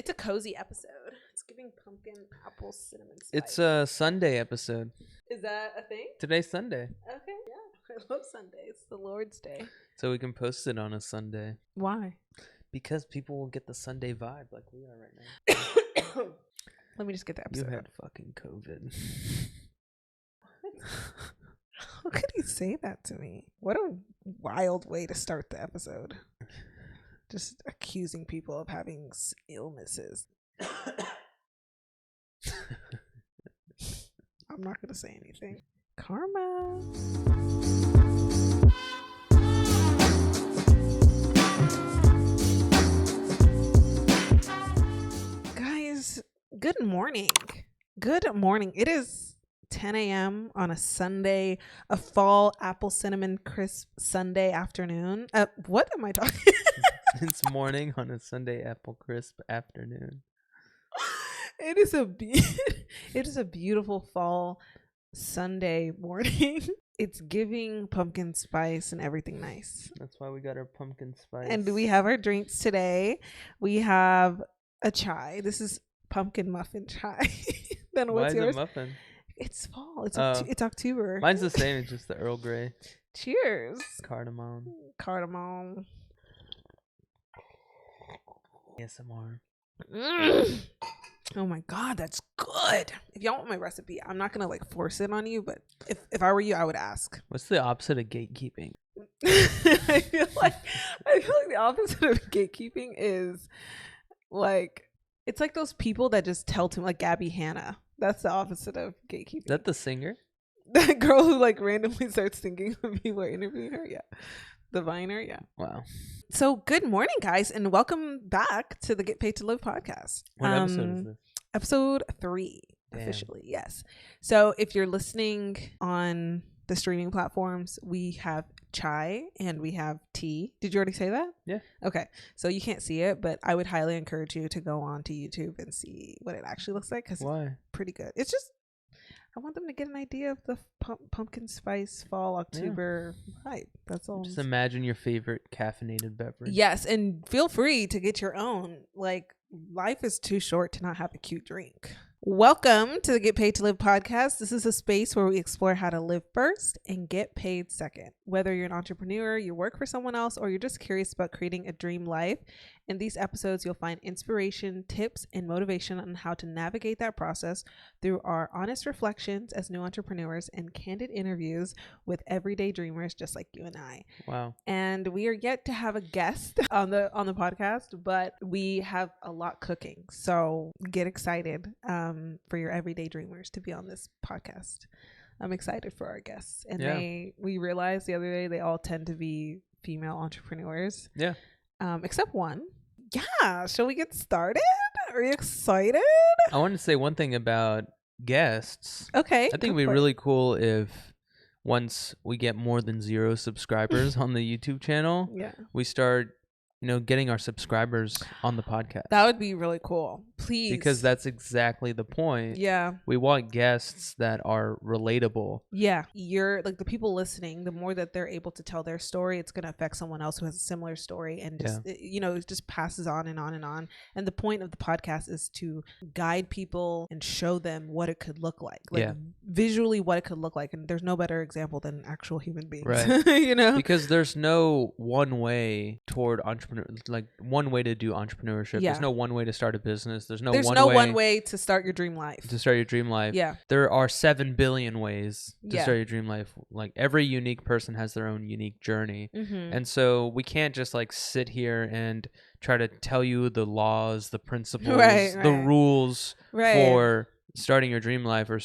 It's a cozy episode. It's giving pumpkin, apple, cinnamon spice. It's a Sunday episode. Is that a thing? Today's Sunday. Okay, yeah. I love Sunday. It's the Lord's Day. So we can post it on a Sunday. Why? Because people will get the Sunday vibe like we are right now. Let me just get the episode. You had fucking COVID. How could you say that to me? What a wild way to start the episode. Just accusing people of having illnesses. I'm not going to say anything. Karma. Guys, good morning. Good morning. It is 10 a.m. on a Sunday, a fall apple cinnamon crisp Sunday afternoon. What am I talking? It's morning on a Sunday apple crisp afternoon. It is a beautiful fall Sunday morning. It's giving pumpkin spice and everything nice. That's why we got our pumpkin spice. And we have our drinks today. We have a chai. This is pumpkin muffin chai. Then what's Why is yours? it muffin? It's fall. It's October. Mine's the same. It's just the Earl Grey. Cheers. Cardamom. ASMR. Oh my god, that's good. If y'all want my recipe, I'm not gonna like force it on you, but if I were you, I would ask. What's the opposite of gatekeeping? I feel like the opposite of gatekeeping is like, it's like those people that just tell to, like Gabby Hanna. That's the opposite of gatekeeping. Is that the singer? That girl who like randomly starts singing when people are interviewing her. Yeah. The Viner. Yeah. Wow. So good morning, guys, and welcome back to the Get Paid to Live podcast. What episode is this? Episode 3, officially. Yes. So if you're listening on the streaming platforms, we have chai and we have tea. Did you already say that? Yeah. Okay. So you can't see it, but I would highly encourage you to go on to YouTube and see what it actually looks like, because it's pretty good. It's just, I want them to get an idea of the pumpkin spice fall October hype. That's all. Just imagine your favorite caffeinated beverage. Yes, and feel free to get your own. Like, life is too short to not have a cute drink. Welcome to the Get Paid to Live podcast. This is a space where we explore how to live first and get paid second. Whether you're an entrepreneur, you work for someone else, or you're just curious about creating a dream life, in these episodes, you'll find inspiration, tips, and motivation on how to navigate that process through our honest reflections as new entrepreneurs and candid interviews with everyday dreamers just like you and I. Wow. And we are yet to have a guest on the podcast, but we have a lot cooking. So get excited for your everyday dreamers to be on this podcast. I'm excited for our guests. And we realized the other day they all tend to be female entrepreneurs. Yeah. Except one. Yeah. Shall we get started? Are you excited? I want to say one thing about guests. Okay. I think it'd be really cool if once we get more than 0 subscribers on the YouTube channel, we start, getting our subscribers on the podcast. That would be really cool. Please. Because that's exactly the point. Yeah. We want guests that are relatable. Yeah. You're like, the people listening, the more that they're able to tell their story, it's going to affect someone else who has a similar story, and just, it just passes on and on and on. And the point of the podcast is to guide people and show them what it could look like visually what it could look like. And there's no better example than actual human beings, right? Because there's no one way toward one way to do entrepreneurship. There's no one way to start a business. There's no one way to start your dream life. Yeah. There are 7 billion ways to start your dream life. Like, every unique person has their own unique journey. Mm-hmm. And so we can't just like sit here and try to tell you the laws, the principles, the rules for starting your dream life, or,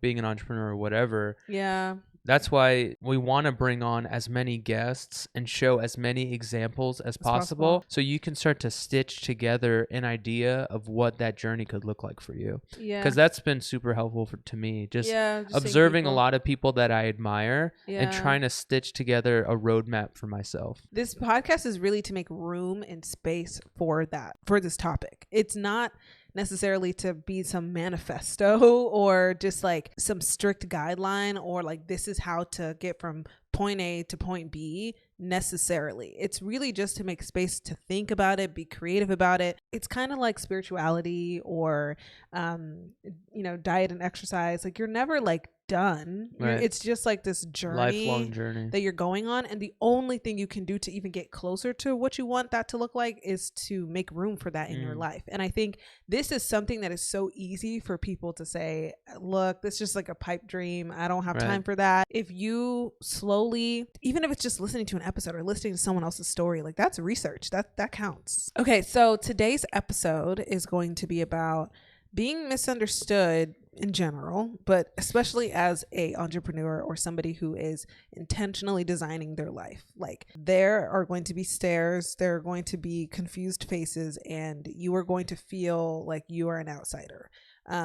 being an entrepreneur or whatever. Yeah. That's why we want to bring on as many guests and show as many examples as possible, so you can start to stitch together an idea of what that journey could look like for you. Yeah. Because that's been super helpful to me. Just observing a lot of people that I admire and trying to stitch together a roadmap for myself. This podcast is really to make room and space for this topic. It's not necessarily to be some manifesto or just like some strict guideline, or like this is how to get from point A to point B. necessarily. It's really just to make space to think about it, be creative about it. It's kind of like spirituality or, diet and exercise. Like, you're never like done. Right. It's just like this Lifelong journey that you're going on. And the only thing you can do to even get closer to what you want that to look like is to make room for that in your life. And I think this is something that is so easy for people to say, look, this is just like a pipe dream. I don't have time for that. If you slowly, even if it's just listening to an episode or listening to someone else's story, like that's research. That counts. Okay, so today's episode is going to be about being misunderstood in general, but especially as a entrepreneur or somebody who is intentionally designing their life. Like, there are going to be stares, there are going to be confused faces, and you are going to feel like you are an outsider.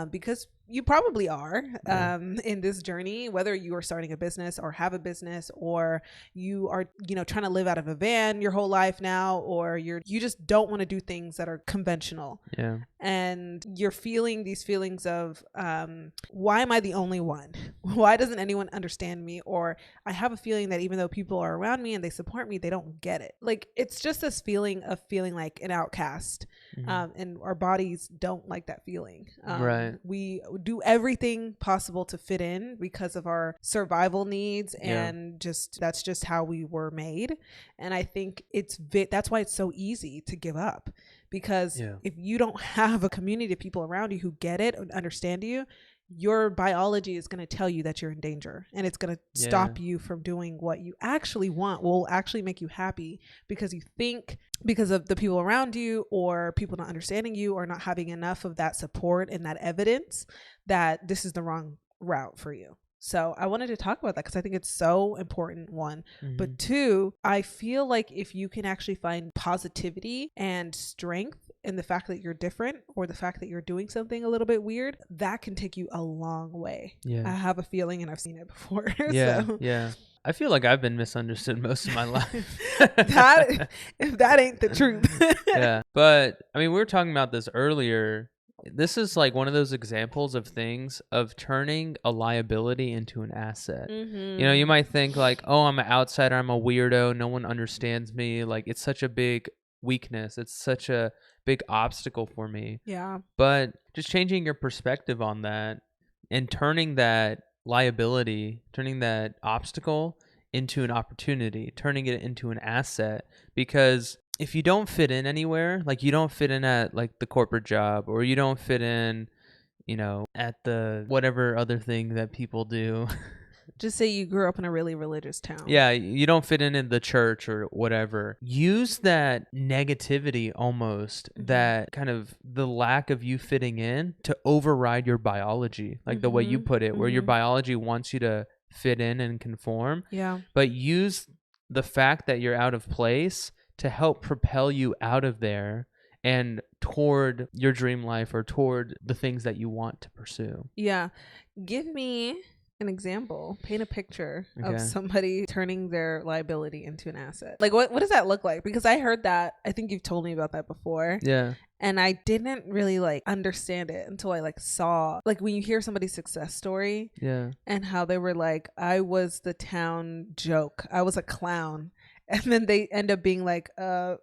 Because you probably are in this journey, whether you are starting a business or have a business, or you are, trying to live out of a van your whole life now, or you just don't want to do things that are conventional. Yeah. And you're feeling these feelings of, why am I the only one? Why doesn't anyone understand me? Or I have a feeling that even though people are around me and they support me, they don't get it. Like, it's just this feeling of feeling like an outcast. And our bodies don't like that feeling. Right. We do everything possible to fit in because of our survival needs, and that's just how we were made. And I think that's why it's so easy to give up, because if you don't have a community of people around you who get it and understand you, your biology is going to tell you that you're in danger, and it's going to stop you from doing what you actually want, will actually make you happy, because you think because of the people around you, or people not understanding you, or not having enough of that support and that evidence that this is the wrong route for you. So I wanted to talk about that because I think it's so important, one. But two, I feel like if you can actually find positivity and strength in the fact that you're different, or the fact that you're doing something a little bit weird, that can take you a long way. I have a feeling, and I've seen it before. Yeah. I feel like I've been misunderstood most of my life. If that ain't the truth. But I mean, we were talking about this earlier. This is like one of those examples of things of turning a liability into an asset. You might think like, oh, I'm an outsider, I'm a weirdo, no one understands me. Like, it's such a big weakness, it's such a big obstacle for me. But just changing your perspective on that and turning that liability, turning that obstacle into an opportunity, turning it into an asset. Because if you don't fit in anywhere, like you don't fit in at like the corporate job, or you don't fit in, at the whatever other thing that people do. Just say you grew up in a really religious town. Yeah, you don't fit in the church or whatever. Use that negativity almost, that kind of the lack of you fitting in, to override your biology, like the way you put it, where your biology wants you to fit in and conform. But use the fact that you're out of place to help propel you out of there and toward your dream life, or toward the things that you want to pursue. Give me an example. Paint a picture of somebody turning their liability into an asset. Like, what does that look like? Because I heard that, I think you've told me about that before. And I didn't really like understand it until I like saw, like, when you hear somebody's success story and how they were like, I was the town joke, I was a clown. And then they end up being like a,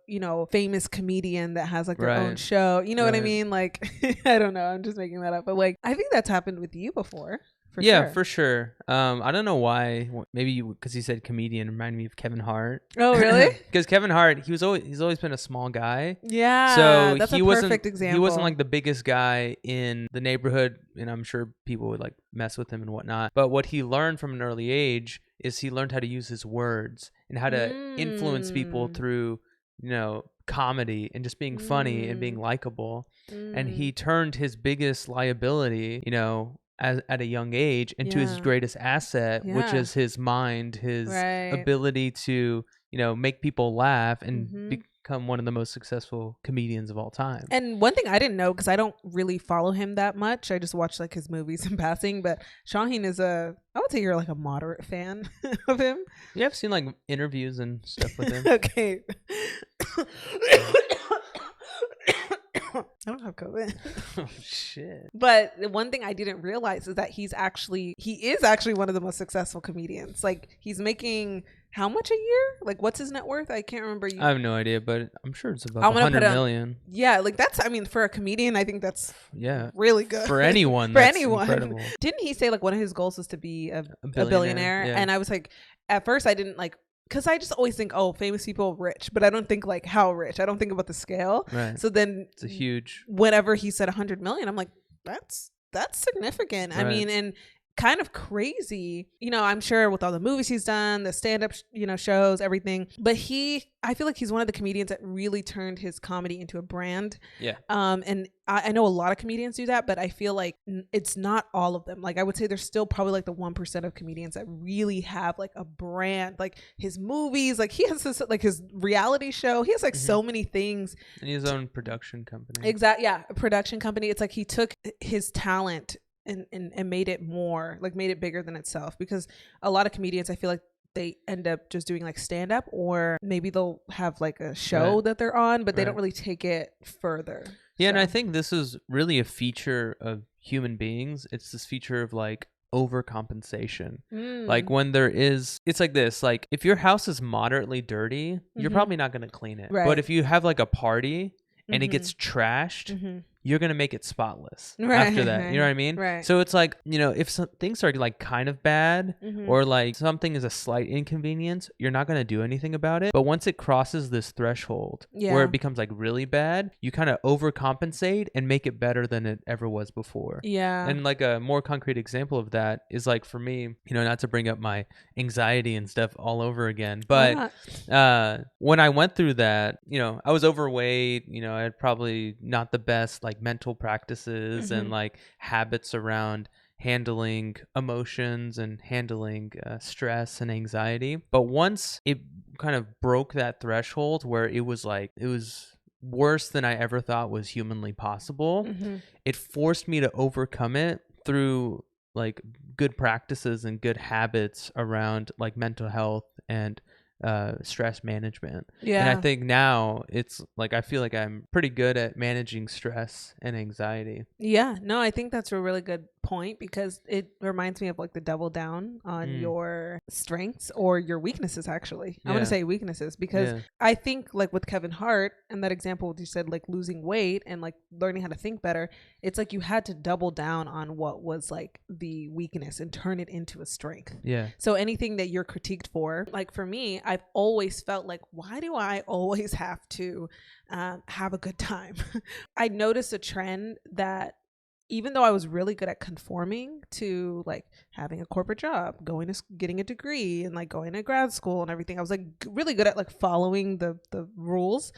famous comedian that has like their own show. You know what I mean? Like, I don't know. I'm just making that up. But like, I think that's happened with you before. For sure. I don't know why. Maybe because he said comedian reminded me of Kevin Hart. Oh, really? Because Kevin Hart, he's always been a small guy. So that's a perfect example. He wasn't like the biggest guy in the neighborhood, and I'm sure people would like mess with him and whatnot. But what he learned from an early age is he learned how to use his words and how to influence people through, comedy and just being funny and being likable. And he turned his biggest liability, at a young age into his greatest asset, which is his mind, his ability to, make people laugh and become one of the most successful comedians of all time. And one thing I didn't know, because I don't really follow him that much, I just watch like his movies in passing, but Shaheen is I would say you're like a moderate fan of him. Yeah, I've seen like interviews and stuff with him. Okay. I don't have COVID. Oh shit. But the one thing I didn't realize is that he is actually one of the most successful comedians. Like, he's making how much a year? Like, what's his net worth? I can't remember. I have no idea, but I'm sure it's about I'm gonna 100 put million. Yeah, like that's, I mean, for a comedian, I think that's really good. For anyone. For that's anyone. Incredible. Didn't he say like one of his goals was to be a billionaire? billionaire? Yeah. And I was like, at first I didn't like, because I just always think, oh, famous people rich, but I don't think like how rich. I don't think about the scale. Right. So then it's a huge. Whenever he said 100 million, I'm like, that's significant. Right. I mean, and kind of crazy, you know, I'm sure with all the movies he's done, the stand-up, you know, shows, everything. But I feel like he's one of the comedians that really turned his comedy into a brand. Yeah. And I know a lot of comedians do that, but I feel like it's not all of them. Like, I would say there's still probably like the 1% of comedians that really have like a brand, like his movies, like he has this, like his reality show. He has like so many things. And his own production company. Exactly. Yeah. A production company. It's like he took his talent and made it more, like made it bigger than itself, because a lot of comedians, I feel like they end up just doing like stand up, or maybe they'll have like a show that they're on, but they don't really take it further. Yeah. So. And I think this is really a feature of human beings. It's this feature of like overcompensation. Like when there is, it's like this, like if your house is moderately dirty, you're probably not going to clean it. Right. But if you have like a party and it gets trashed, you're going to make it spotless after that. You know what I mean? Right. So it's like, you know, if things are like kind of bad or like something is a slight inconvenience, you're not going to do anything about it. But once it crosses this threshold where it becomes like really bad, you kind of overcompensate and make it better than it ever was before. Yeah. And like a more concrete example of that is like for me, you know, not to bring up my anxiety and stuff all over again, but when I went through that, you know, I was overweight, you know, I had probably not the best like mental practices and like habits around handling emotions and handling stress and anxiety. But once it kind of broke that threshold where it was worse than I ever thought was humanly possible, it forced me to overcome it through like good practices and good habits around like mental health and stress management. Yeah. And I think now it's like I feel like I'm pretty good at managing stress and anxiety. Yeah. No, I think that's a really good point, because it reminds me of like the double down on your strengths or your weaknesses. Actually, I want to say weaknesses, because I think like with Kevin Hart and that example you said, like losing weight and like learning how to think better, it's like you had to double down on what was like the weakness and turn it into a strength. Yeah. So anything that you're critiqued for, like for me, I've always felt like, why do I always have to have a good time? I noticed a trend that even though I was really good at conforming to like having a corporate job, getting a degree and like going to grad school and everything, I was like really good at like following the rules.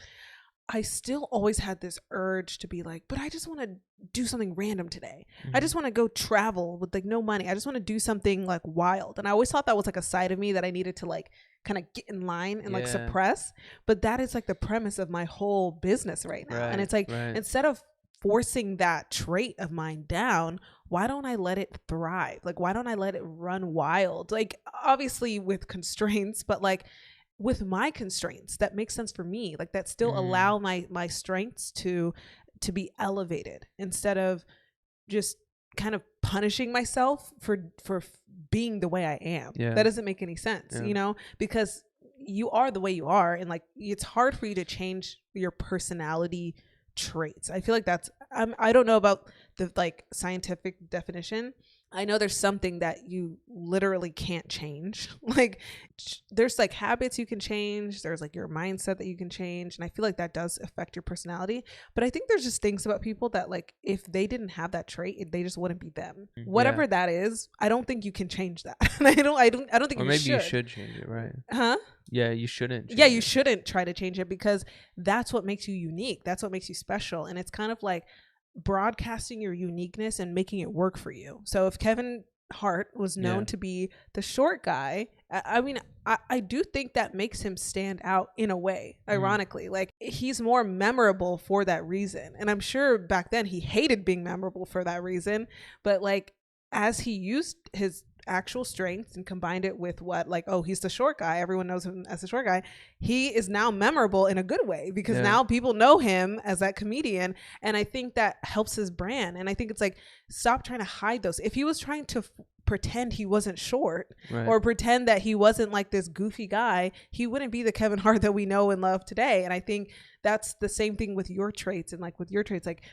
I still always had this urge to be like, but I just want to do something random today. I just want to go travel with like no money. I just want to do something like wild. And I always thought that was like a side of me that I needed to like kind of get in line and like suppress. But that is like the premise of my whole business right now. And it's like, instead of forcing that trait of mine down, why don't I let it thrive? Like, why don't I let it run wild? Like, obviously with constraints, but like with my constraints that makes sense for me, like that still allow my strengths to be elevated, instead of just kind of punishing myself for being the way I am. That doesn't make any sense, you know, because you are the way you are, and like it's hard for you to change your personality traits. I feel like that's I don't know about the like scientific definition. I know there's something that you literally can't change. Like there's like habits you can change, there's like your mindset that you can change, and I feel like that does affect your personality. But I think there's just things about people that like if they didn't have that trait, they just wouldn't be them. Whatever that is, I don't think you can change that. And I don't think or maybe you should change it, right? Huh? Yeah, you shouldn't. You shouldn't try to change it, because that's what makes you unique. That's what makes you special. And it's kind of like broadcasting your uniqueness and making it work for you. So if Kevin Hart was known to be the short guy, I mean, I do think that makes him stand out in a way, ironically. Like he's more memorable for that reason. And I'm sure back then he hated being memorable for that reason. But like as he used his actual strengths and combined it with what, like, oh, he's the short guy, everyone knows him as the short guy, he is now memorable in a good way because now people know him as that comedian. And I think that helps his brand. And I think it's like, stop trying to hide those. If he was trying to pretend he wasn't short or pretend that he wasn't like this goofy guy, he wouldn't be the Kevin Hart that we know and love today. And I think that's the same thing with your traits. And like with your traits, like,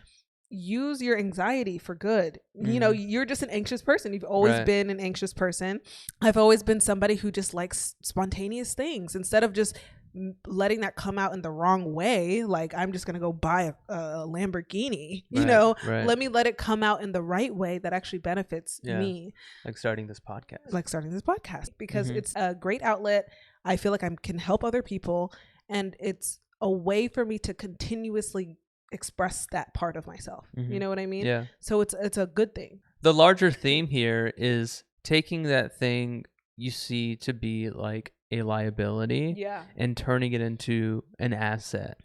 use your anxiety for good. You know, you're just an anxious person. You've always been an anxious person. I've always been somebody who just likes spontaneous things instead of just letting that come out in the wrong way. Like, I'm just gonna go buy a Lamborghini, you know. Let me let it come out in the right way that actually benefits me, like starting this podcast because it's a great outlet. I feel like I can help other people, and it's a way for me to continuously express that part of myself. You know what I mean? Yeah. So it's a good thing. The larger theme here is taking that thing you see to be like a liability and turning it into an asset.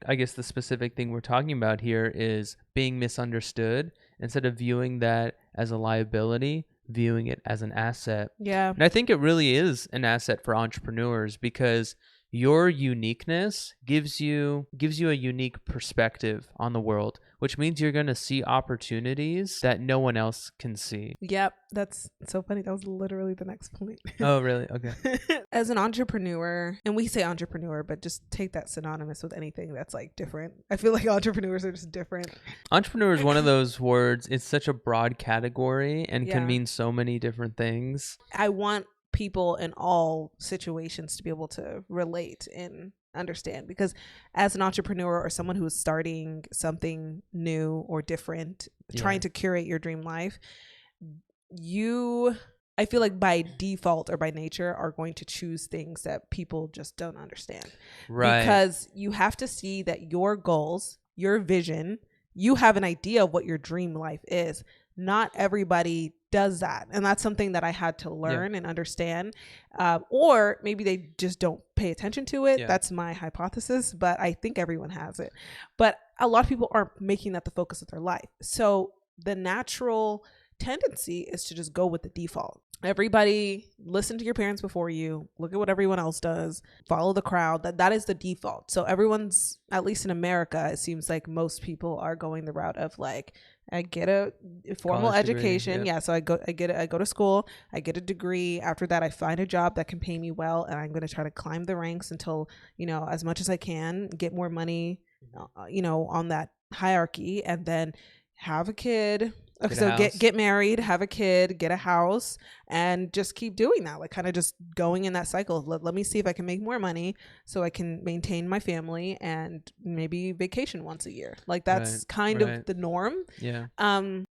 I guess the specific thing we're talking about here is being misunderstood. Instead of viewing that as a liability, viewing it as an asset. Yeah. And I think it really is an asset for entrepreneurs because your uniqueness gives you a unique perspective on the world, which means you're going to see opportunities that no one else can see. Yep. That's so funny. That was literally the next point. Oh, really? Okay. As an entrepreneur, and we say entrepreneur, but just take that synonymous with anything that's like different. I feel like entrepreneurs are just different. Entrepreneur is one of those words. It's such a broad category and can mean so many different things. I want people in all situations to be able to relate and understand, because as an entrepreneur or someone who is starting something new or different, trying to curate your dream life, I feel like by default or by nature are going to choose things that people just don't understand. Because you have to see that your goals, your vision, you have an idea of what your dream life is. Not everybody does that. And that's something that I had to learn and understand. Or maybe they just don't pay attention to it. That's my hypothesis, but I think everyone has it. But a lot of people aren't making that the focus of their life. So the natural tendency is to just go with the default. Everybody listen to your parents before you, look at what everyone else does, follow the crowd. That is the default. So everyone's, at least in America, it seems like most people are going the route of like, I get a formal education. So I go to school, I get a degree. After that, I find a job that can pay me well, and I'm going to try to climb the ranks until, as much as I can, get more money, on that hierarchy, and then have a kid. So get married, have a kid, get a house, and just keep doing that. Like kind of just going in that cycle. Let me see if I can make more money so I can maintain my family and maybe vacation once a year. Like that's kind of the norm. Yeah.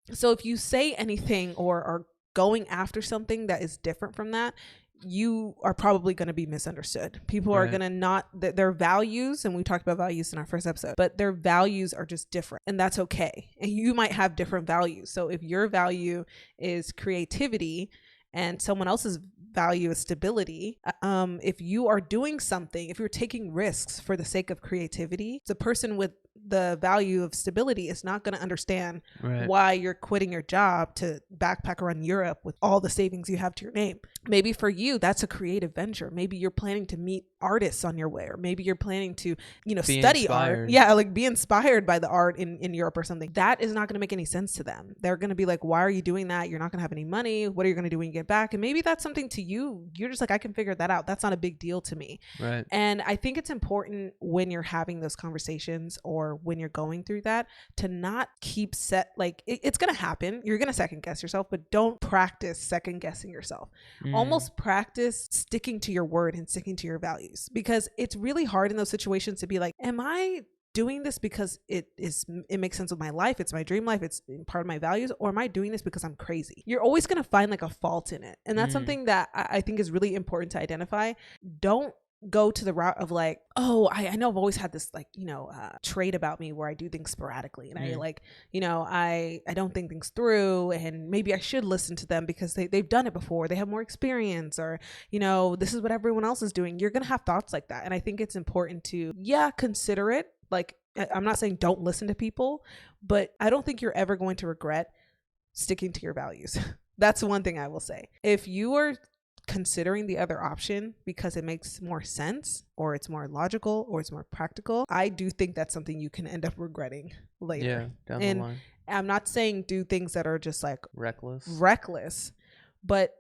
So if you say anything or are going after something that is different from that, you are probably going to be misunderstood. People are going to not, their values, and we talked about values in our first episode, but their values are just different, and that's okay. And you might have different values. So if your value is creativity and someone else's value is stability, if you are doing something, if you're taking risks for the sake of creativity, the person with the value of stability is not going to understand why you're quitting your job to backpack around Europe with all the savings you have to your name. Maybe for you, that's a creative venture. Maybe you're planning to meet artists on your way, or maybe you're planning to, study art. Yeah, like be inspired by the art in Europe or something. That is not going to make any sense to them. They're going to be like, why are you doing that? You're not going to have any money. What are you going to do when you get back? And maybe that's something to you. You're just like, I can figure that out. That's not a big deal to me. Right. And I think it's important when you're having those conversations or when you're going through that to not keep it's going to happen. You're going to second guess yourself, but don't practice second guessing yourself. Almost practice sticking to your word and sticking to your values, because it's really hard in those situations to be like, am I doing this because it makes sense with my life, it's my dream life, it's part of my values, or am I doing this because I'm crazy? You're always going to find like a fault in it. And that's something that I think is really important to identify. Don't go to the route of like, oh, I know I've always had this trait about me where I do things sporadically, and I don't think things through, and maybe I should listen to them because they've done it before, they have more experience, or this is what everyone else is doing. You're gonna have thoughts like that, and I think it's important to consider it. Like, I'm not saying don't listen to people, but I don't think you're ever going to regret sticking to your values. That's one thing I will say. If you are considering the other option because it makes more sense or it's more logical or it's more practical, I do think that's something you can end up regretting later. Yeah, down and the line. I'm not saying do things that are just like reckless, but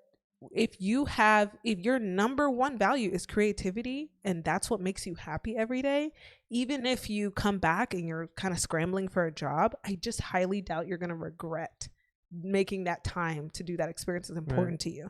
if your number one value is creativity and that's what makes you happy every day, even if you come back and you're kind of scrambling for a job, I just highly doubt you're going to regret making that time to do that. Experience is important to you.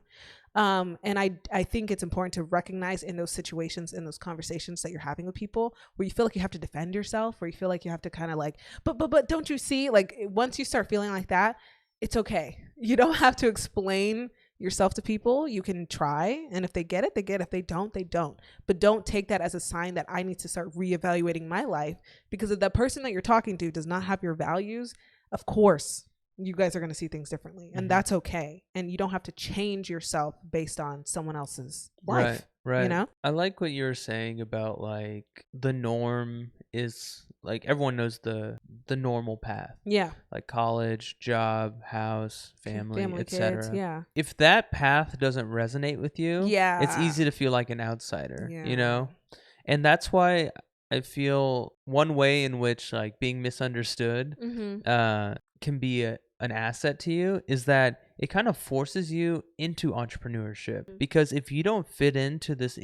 And I think it's important to recognize in those situations, in those conversations that you're having with people where you feel like you have to defend yourself, where you feel like you have to kind of like, but don't you see, like once you start feeling like that, it's okay. You don't have to explain yourself to people. You can try, and if they get it, they get it. If they don't, they don't. But don't take that as a sign that I need to start reevaluating my life, because if the person that you're talking to does not have your values, of course you guys are going to see things differently, and that's okay. And you don't have to change yourself based on someone else's life. Right. You know? I like what you're saying about like the norm is like everyone knows the normal path. Yeah. Like college, job, house, family, etc. Yeah. If that path doesn't resonate with you, it's easy to feel like an outsider, you know? And that's why I feel one way in which like being misunderstood can be an asset to you is that it kind of forces you into entrepreneurship. Because if you don't fit into this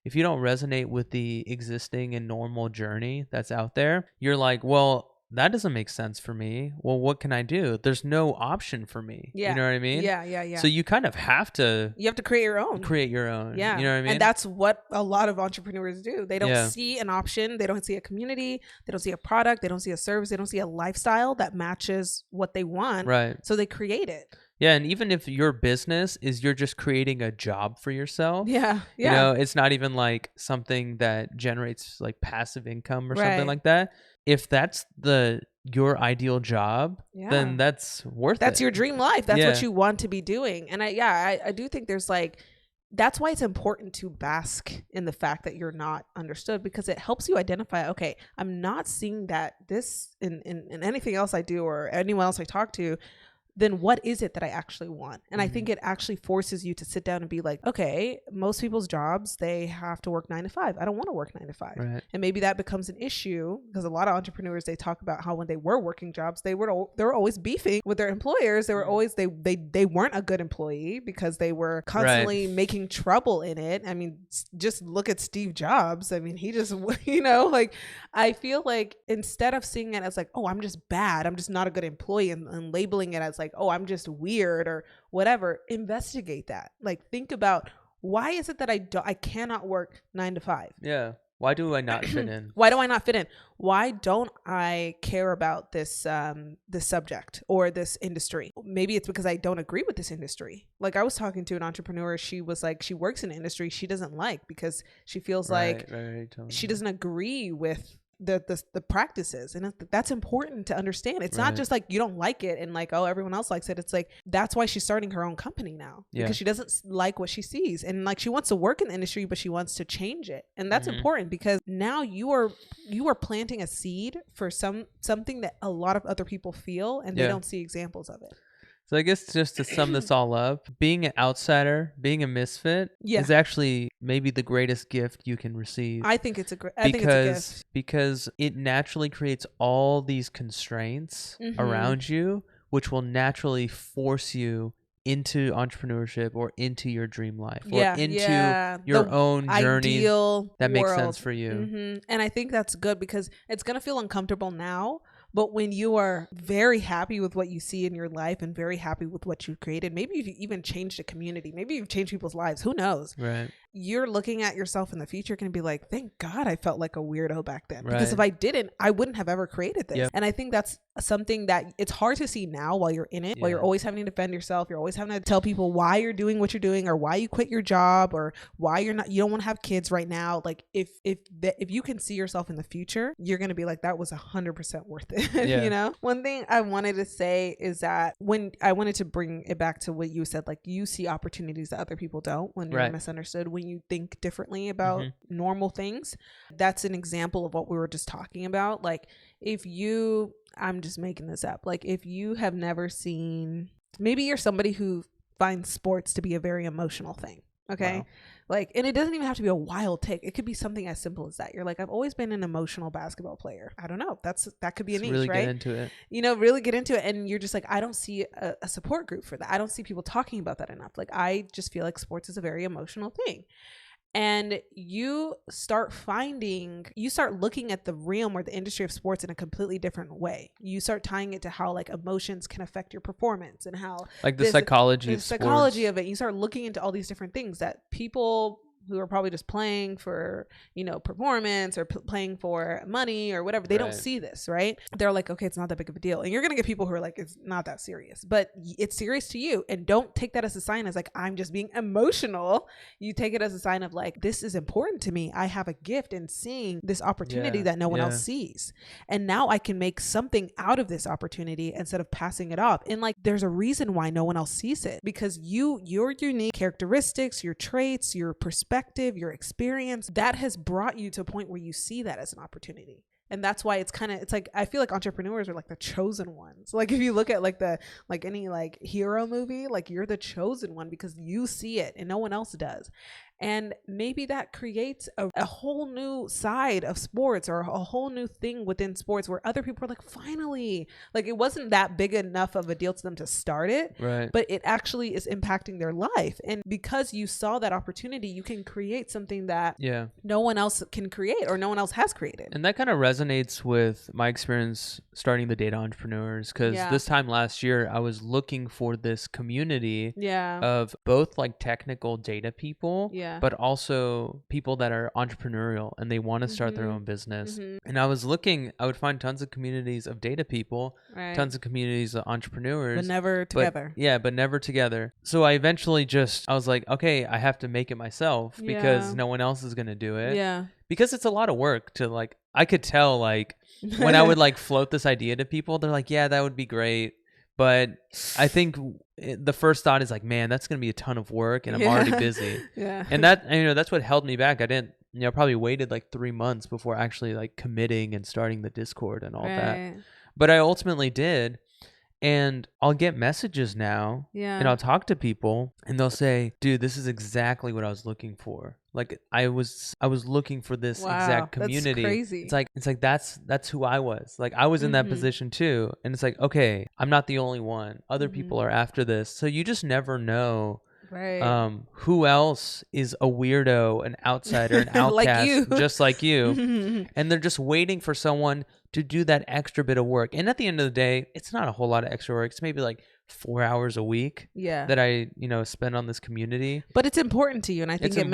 if you don't resonate with the existing and normal journey that's out there, you're like, well, that doesn't make sense for me. Well, what can I do? There's no option for me. Yeah. You know what I mean? Yeah. So you kind of have to... You have to create your own. Yeah. You know what I mean? And that's what a lot of entrepreneurs do. They don't see an option. They don't see a community. They don't see a product. They don't see a service. They don't see a lifestyle that matches what they want. Right. So they create it. Yeah, and even if your business is you're just creating a job for yourself. Yeah. You know, it's not even like something that generates like passive income or something like that. If that's your ideal job, then that's worth it. That's your dream life. That's what you want to be doing. And I do think there's like, that's why it's important to bask in the fact that you're not understood, because it helps you identify, okay, I'm not seeing that this in anything else I do or anyone else I talk to. Then what is it that I actually want? And I think it actually forces you to sit down and be like, okay, most people's jobs, they have to work 9 to 5. I don't want to work 9 to 5. Right. And maybe that becomes an issue because a lot of entrepreneurs, they talk about how when they were working jobs, they were always beefing with their employers. They were always, they weren't a good employee because they were constantly making trouble in it. I mean, just look at Steve Jobs. I mean, he just, you know, like, I feel like instead of seeing it as like, oh, I'm just bad, I'm just not a good employee, and labeling it as like, oh, I'm just weird or whatever, investigate that. Like, think about, why is it that I cannot work 9 to 5? Yeah. Why do I not fit in? Why do I not fit in? Why don't I care about this this subject or this industry? Maybe it's because I don't agree with this industry. Like, I was talking to an entrepreneur. She was like, she works in an industry she doesn't like because she feels like she doesn't agree with the practices. And that's important to understand. It's not just like you don't like it and like, oh, everyone else likes it. It's like, that's why she's starting her own company now, because she doesn't like what she sees, and like, she wants to work in the industry, but she wants to change it. And that's important, because now you are planting a seed for something that a lot of other people feel, and they don't see examples of it. So I guess just to sum this all up, being an outsider, being a misfit is actually maybe the greatest gift you can receive. I think it's a gift. Because it naturally creates all these constraints around you, which will naturally force you into entrepreneurship or into your dream life or into your own journey that makes sense for you. And I think that's good, because it's going to feel uncomfortable now. But when you are very happy with what you see in your life and very happy with what you've created, maybe you've even changed a community, maybe you've changed people's lives, who knows? Right. You're looking at yourself in the future going to be like, thank God I felt like a weirdo back then. Because if I didn't, I wouldn't have ever created this. Yep. And I think that's something that it's hard to see now while you're in it, while you're always having to defend yourself. You're always having to tell people why you're doing what you're doing, or why you quit your job, or why you don't want to have kids right now. Like, if you can see yourself in the future, you're going to be like, that was 100% worth it. You know, one thing I wanted to say is that when I wanted to bring it back to what you said, like, you see opportunities that other people don't when you're misunderstood, when you think differently about normal things. That's an example of what we were just talking about. Like, if you, I'm just making this up, like, if you have never seen maybe you're somebody who finds sports to be a very emotional thing. Okay. Wow. Like, and it doesn't even have to be a wild take. It could be something as simple as that. You're like, I've always been an emotional basketball player. I don't know. That could be a niche, really right? Get into it. Really get into it. And you're just like, I don't see a support group for that. I don't see people talking about that enough. Like, I just feel like sports is a very emotional thing. And you start looking at the realm or the industry of sports in a completely different way. You start tying it to how like emotions can affect your performance and how like the psychology of it. You start looking into all these different things that people who are probably just playing for, performance or playing for money or whatever, they don't see this, right? They're like, okay, it's not that big of a deal. And you're going to get people who are like, it's not that serious, but it's serious to you. And don't take that as a sign as like, I'm just being emotional. You take it as a sign of like, this is important to me. I have a gift in seeing this opportunity that no one else sees. And now I can make something out of this opportunity instead of passing it off. And like, there's a reason why no one else sees it, because your unique characteristics, your traits, your perspective, your experience, that has brought you to a point where you see that as an opportunity. And that's why it's like, I feel like entrepreneurs are like the chosen ones. Like if you look at any hero movie, like you're the chosen one because you see it and no one else does. And maybe that creates a whole new side of sports or a whole new thing within sports where other people are like, finally, like it wasn't that big enough of a deal to them to start it, right? But it actually is impacting their life. And because you saw that opportunity, you can create something that no one else can create or no one else has created. And that kind of resonates with my experience starting the Data Entrepreneurs, because this time last year, I was looking for this community of both like technical data people, but also people that are entrepreneurial and they want to start their own business. And I would find tons of communities of data people, tons of communities of entrepreneurs, but never together. But never together. So I eventually I was like, okay, I have to make it myself because no one else is going to do it. Yeah. Because it's a lot of work to like, I could tell like when I would like float this idea to people, they're like, yeah, that would be great. But I think the first thought is like, man, that's going to be a ton of work and I'm already busy. And that, that's what held me back. I didn't, probably waited like 3 months before actually like committing and starting the Discord and all that. But I ultimately did. And I'll get messages now and I'll talk to people and they'll say, dude, this is exactly what I was looking for. Like I was looking for this exact community. That's crazy. It's like that's who I was. Like I was in that position too. And it's like, okay, I'm not the only one. Other people are after this. So you just never know who else is a weirdo, an outsider, an outcast, like you. just like you. And they're just waiting for someone to do that extra bit of work. And at the end of the day, it's not a whole lot of extra work. It's maybe like 4 hours a week that I, spend on this community. But it's important to you. And I think it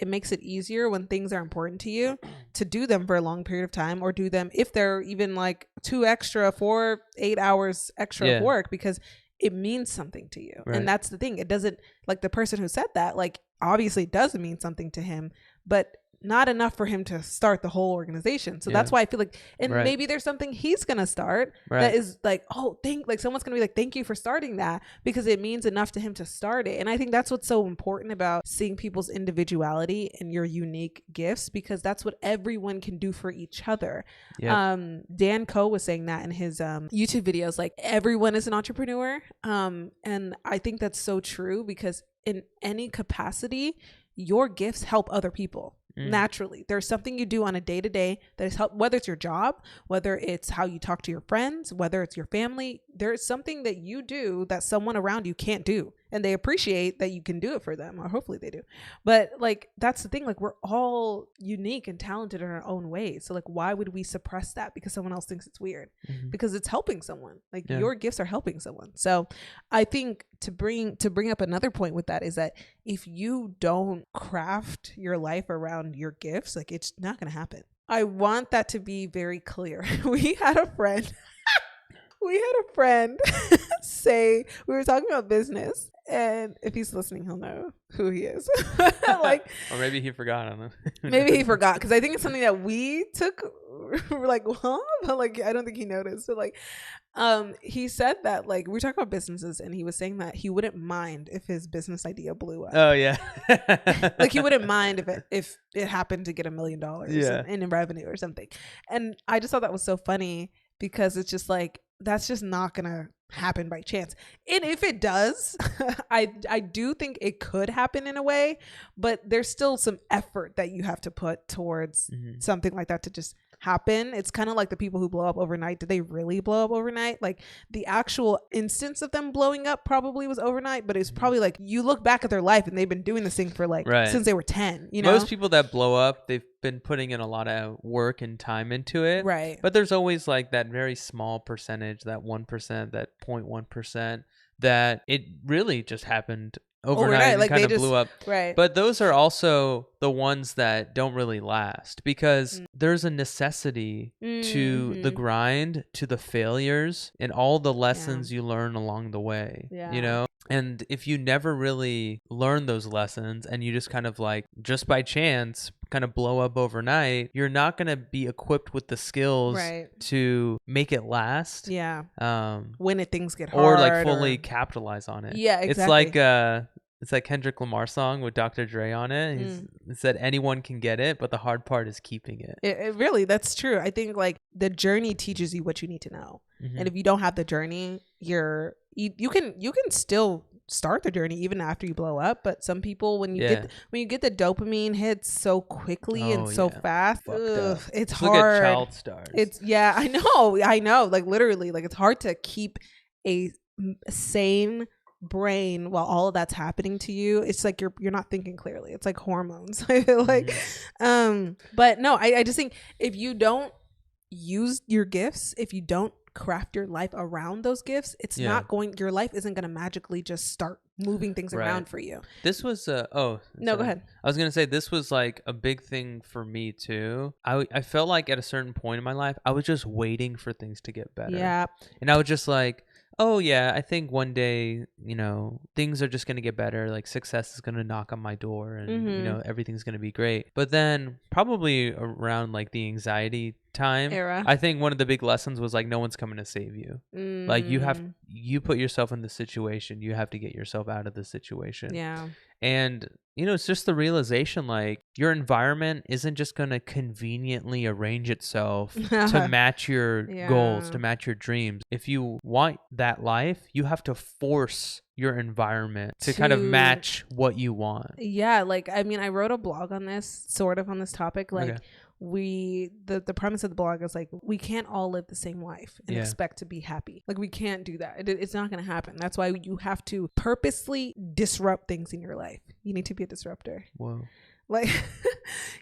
makes it easier when things are important to you to do them for a long period of time, or do them if they're even like 8 hours extra of work, because it means something to you. And that's the thing. It doesn't, like the person who said that, like obviously it does mean something to him, but not enough for him to start the whole organization. So that's why I feel like, and maybe there's something he's going to start that is like, someone's going to be like, thank you for starting that, because it means enough to him to start it. And I think that's what's so important about seeing people's individuality and your unique gifts, because that's what everyone can do for each other. Dan Coe was saying that in his YouTube videos, like everyone is an entrepreneur. And I think that's so true, because in any capacity, your gifts help other people. Naturally, there's something you do on a day-to-day that is help, whether it's your job, whether it's how you talk to your friends, whether it's your family. There's something that you do that someone around you can't do, and they appreciate that you can do it for them, or hopefully they do. But like that's the thing, like we're all unique and talented in our own ways. So like why would we suppress that because someone else thinks it's weird? Because it's helping someone. Like your gifts are helping someone. So I think to bring up another point with that is that if you don't craft your life around your gifts, like it's not going to happen. I want that to be very clear. We had a friend say, we were talking about business, and if he's listening, he'll know who he is. Like, or maybe he forgot. I don't know. Maybe he forgot, because I think it's something that we took. We're like, huh? But like, I don't think he noticed. So like, he said that like we were talking about businesses, and he was saying that he wouldn't mind if his business idea blew up. Oh yeah. Like he wouldn't mind if it happened to get $1 million in revenue or something. And I just thought that was so funny, because it's just like, that's just not gonna happen by chance. And if it does, I do think it could happen in a way, but there's still some effort that you have to put towards something like that to just happen. It's kind of like the people who blow up overnight. Did they really blow up overnight? Like the actual instance of them blowing up probably was overnight, but it's probably like you look back at their life and they've been doing this thing for like since they were 10, you know? Most people that blow up, they've been putting in a lot of work and time into it. Right. But there's always like that very small percentage, that 1%, that 0.1%, that it really just happened overnight and like kind of blew up. Right. But those are also the ones that don't really last because there's a necessity to the grind, to the failures, and all the lessons you learn along the way, you know? And if you never really learn those lessons and you just kind of like, just by chance, kind of blow up overnight, you're not going to be equipped with the skills to make it last. Yeah. When things get hard. Or like fully capitalize on it. Yeah, exactly. It's like Kendrick Lamar song with Dr. Dre on it. He said anyone can get it, but the hard part is keeping it. It really, that's true. I think like the journey teaches you what you need to know. And if you don't have the journey, you can still start the journey even after you blow up, but some people when you get the dopamine hits so quickly and so fast, it's hard. Look at child stars. I know, like literally, like it's hard to keep a sane brain while all of that's happening to you. It's like you're not thinking clearly. It's like hormones. I feel like but no, I just think if you don't use your gifts, if you don't craft your life around those gifts, it's not going, your life isn't going to magically just start moving things around for you. This was go ahead. I was gonna say this was like a big thing for me too. I felt like at a certain point in my life I was just waiting for things to get better, and I was just like, oh yeah, I think one day, you know, things are just going to get better. Like success is going to knock on my door and, you know, everything's going to be great. But then probably around like the anxiety time era, I think one of the big lessons was like, no one's coming to save you. Like you put yourself in the situation. You have to get yourself out of the situation. Yeah. And, you know, it's just the realization like your environment isn't just going to conveniently arrange itself to match your goals, to match your dreams. If you want that life, you have to force your environment to kind of match what you want. Yeah. Like, I mean, I wrote a blog on this, sort of on this topic. Like, the premise of the blog is like, we can't all live the same life and expect to be happy. Like we can't do that. It's not going to happen. That's why you have to purposely disrupt things in your life. You need to be a disruptor. Whoa. Like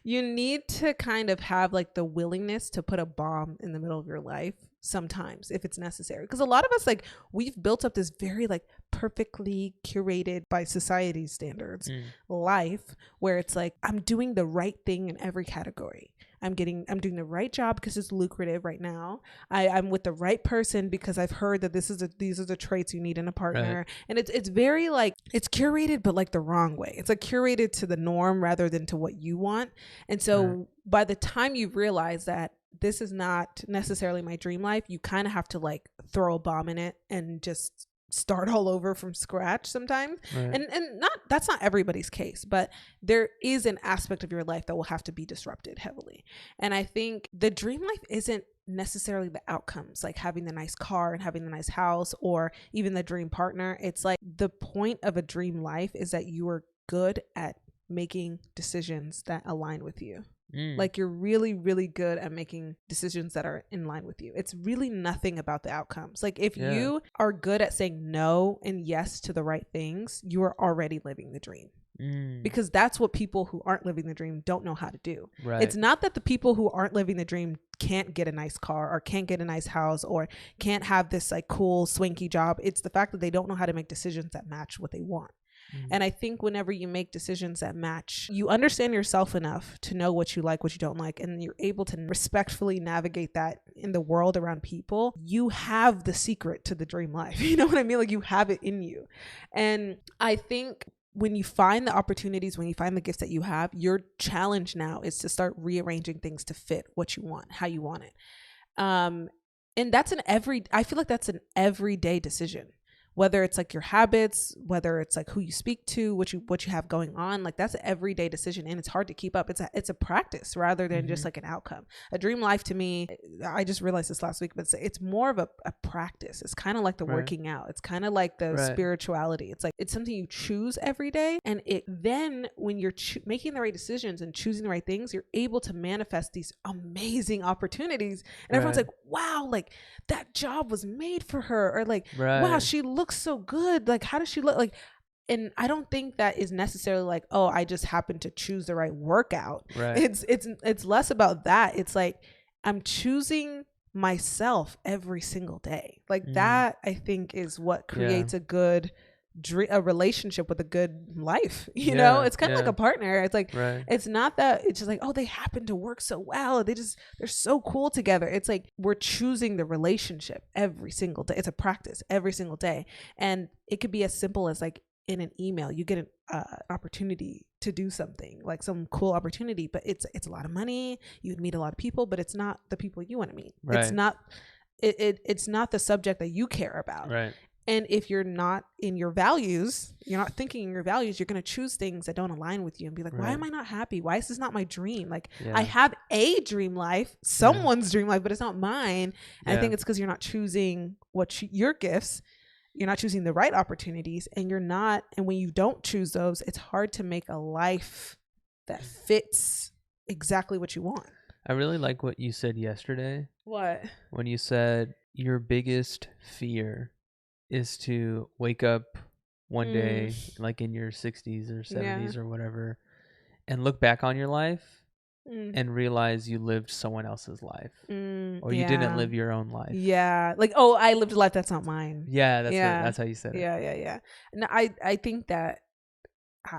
you need to kind of have like the willingness to put a bomb in the middle of your life sometimes if it's necessary. Because a lot of us, like, we've built up this very like perfectly curated by society's standards life where it's like, I'm doing the right thing in every category. I'm doing the right job because it's lucrative right now. I'm with the right person because I've heard that these are the traits you need in a partner. Right. And it's very like, it's curated, but like the wrong way. It's like curated to the norm rather than to what you want. And so by the time you realize that this is not necessarily my dream life, you kind of have to like throw a bomb in it and just start all over from scratch sometimes. Right. And that's not everybody's case, but there is an aspect of your life that will have to be disrupted heavily. And I think the dream life isn't necessarily the outcomes, like having the nice car and having the nice house or even the dream partner. It's like the point of a dream life is that you are good at making decisions that align with you. Like you're really, really good at making decisions that are in line with you. It's really nothing about the outcomes. Like if you are good at saying no and yes to the right things, you are already living the dream. Because that's what people who aren't living the dream don't know how to do. Right. It's not that the people who aren't living the dream can't get a nice car or can't get a nice house or can't have this like cool swanky job. It's the fact that they don't know how to make decisions that match what they want. And I think whenever you make decisions that match, you understand yourself enough to know what you like, what you don't like, and you're able to respectfully navigate that in the world around people. You have the secret to the dream life. You know what I mean? Like you have it in you. And I think when you find the opportunities, when you find the gifts that you have, your challenge now is to start rearranging things to fit what you want, how you want it. And I feel like that's an everyday decision. whether it's like your habits, whether it's like who you speak to, what you have going on, like that's an everyday decision, and it's hard to keep up. It's a practice rather than just like an outcome. A dream life to me, I just realized this last week, but it's more of a practice. It's kind of like the working out. It's kind of like the spirituality. It's like it's something you choose every day, and it then when you're making the right decisions and choosing the right things, you're able to manifest these amazing opportunities, and everyone's like, wow, like that job was made for her, or like wow, she looks so good, like how does she look like? And I don't think that is necessarily like, oh, I just happened to choose the right workout. It's less about that. It's like I'm choosing myself every single day. Like that I think is what creates a good a relationship with a good life. You know, it's kind of like a partner. It's like it's not that it's just like, oh, they happen to work so well, they're so cool together. It's like we're choosing the relationship every single day. It's a practice every single day, and it could be as simple as like in an email you get an opportunity to do something, like some cool opportunity, but it's a lot of money, you'd meet a lot of people, but it's not the people you want to meet. It's not it's not the subject that you care about. And if you're not in your values, you're not thinking in your values, you're going to choose things that don't align with you and be like, why am I not happy? Why is this not my dream? Like I have a dream life, someone's dream life, but it's not mine. And I think it's because you're not choosing your gifts. You're not choosing the right opportunities, and and when you don't choose those, it's hard to make a life that fits exactly what you want. I really like what you said yesterday. What? When you said your biggest fear is to wake up one day, like in your 60s or 70s or whatever, and look back on your life and realize you lived someone else's life, or you didn't live your own life. Like, oh, I lived a life that's not mine. That's how you said it. Yeah. No, I think that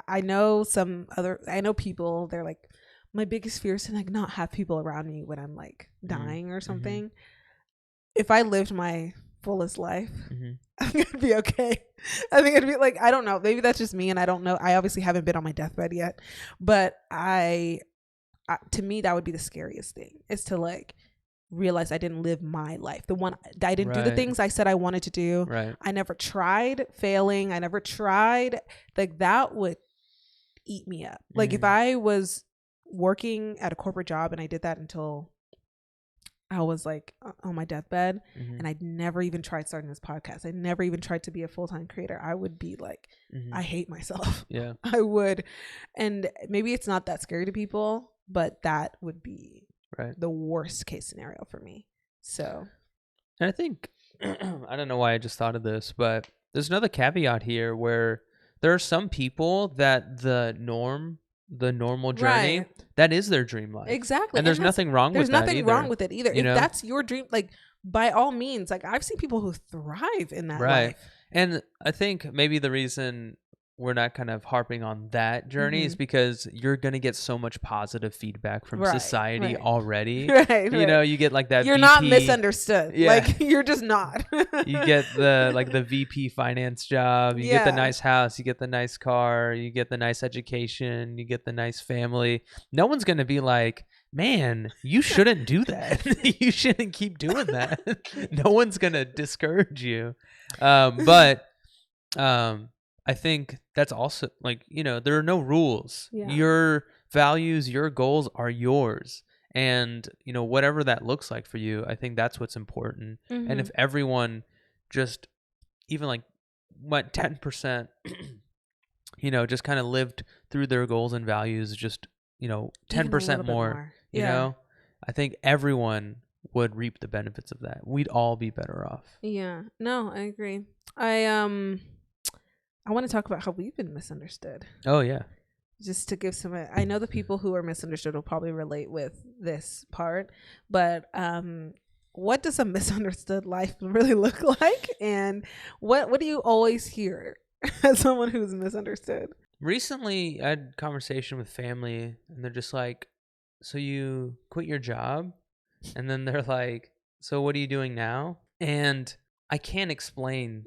I know people, they're like, my biggest fear is to like not have people around me when I'm like dying or something. If I lived my fullest life, I'm gonna be okay. I think it'd be like, I don't know, maybe that's just me, and I don't know, I obviously haven't been on my deathbed yet, but to me that would be the scariest thing, is to like realize I didn't live my life, the one I didn't do the things I said I wanted to do. I never tried failing. I never tried, like that would eat me up. Like if I was working at a corporate job and I did that until I was like on my deathbed, and I'd never even tried starting this podcast, I never even tried to be a full-time creator, I would be like, I hate myself. I would. And maybe it's not that scary to people, but that would be the worst case scenario for me. So, and I think I don't know why I just thought of this, but there's another caveat here where there are some people that the normal journey, that is their dream life. Exactly. And there's nothing wrong with that either. There's nothing wrong with it either. If that's your dream, like by all means, like I've seen people who thrive in that life. And I think maybe the reason we're not kind of harping on that journey is because you're going to get so much positive feedback from society already. You know, you get like that you're VP, not misunderstood. Like you're just not. You get the VP finance job, you get the nice house, you get the nice car, you get the nice education, you get the nice family. No one's going to be like, man, you shouldn't do that. You shouldn't keep doing that. No one's going to discourage you. But I think that's also like, you know, there are no rules. Your values, your goals are yours. And, you know, whatever that looks like for you, I think that's what's important. And if everyone just even like went 10%, you know, just kind of lived through their goals and values, just, you know, 10% more, you know, I think everyone would reap the benefits of that. We'd all be better off. Yeah, no, I agree. I want to talk about how we've been misunderstood. Oh, yeah. Just to give some, I know the people who are misunderstood will probably relate with this part, but what does a misunderstood life really look like? And what do you always hear as someone who's misunderstood? Recently, I had a conversation with family, and they're just like, so you quit your job? And then they're like, so what are you doing now? And I can't explain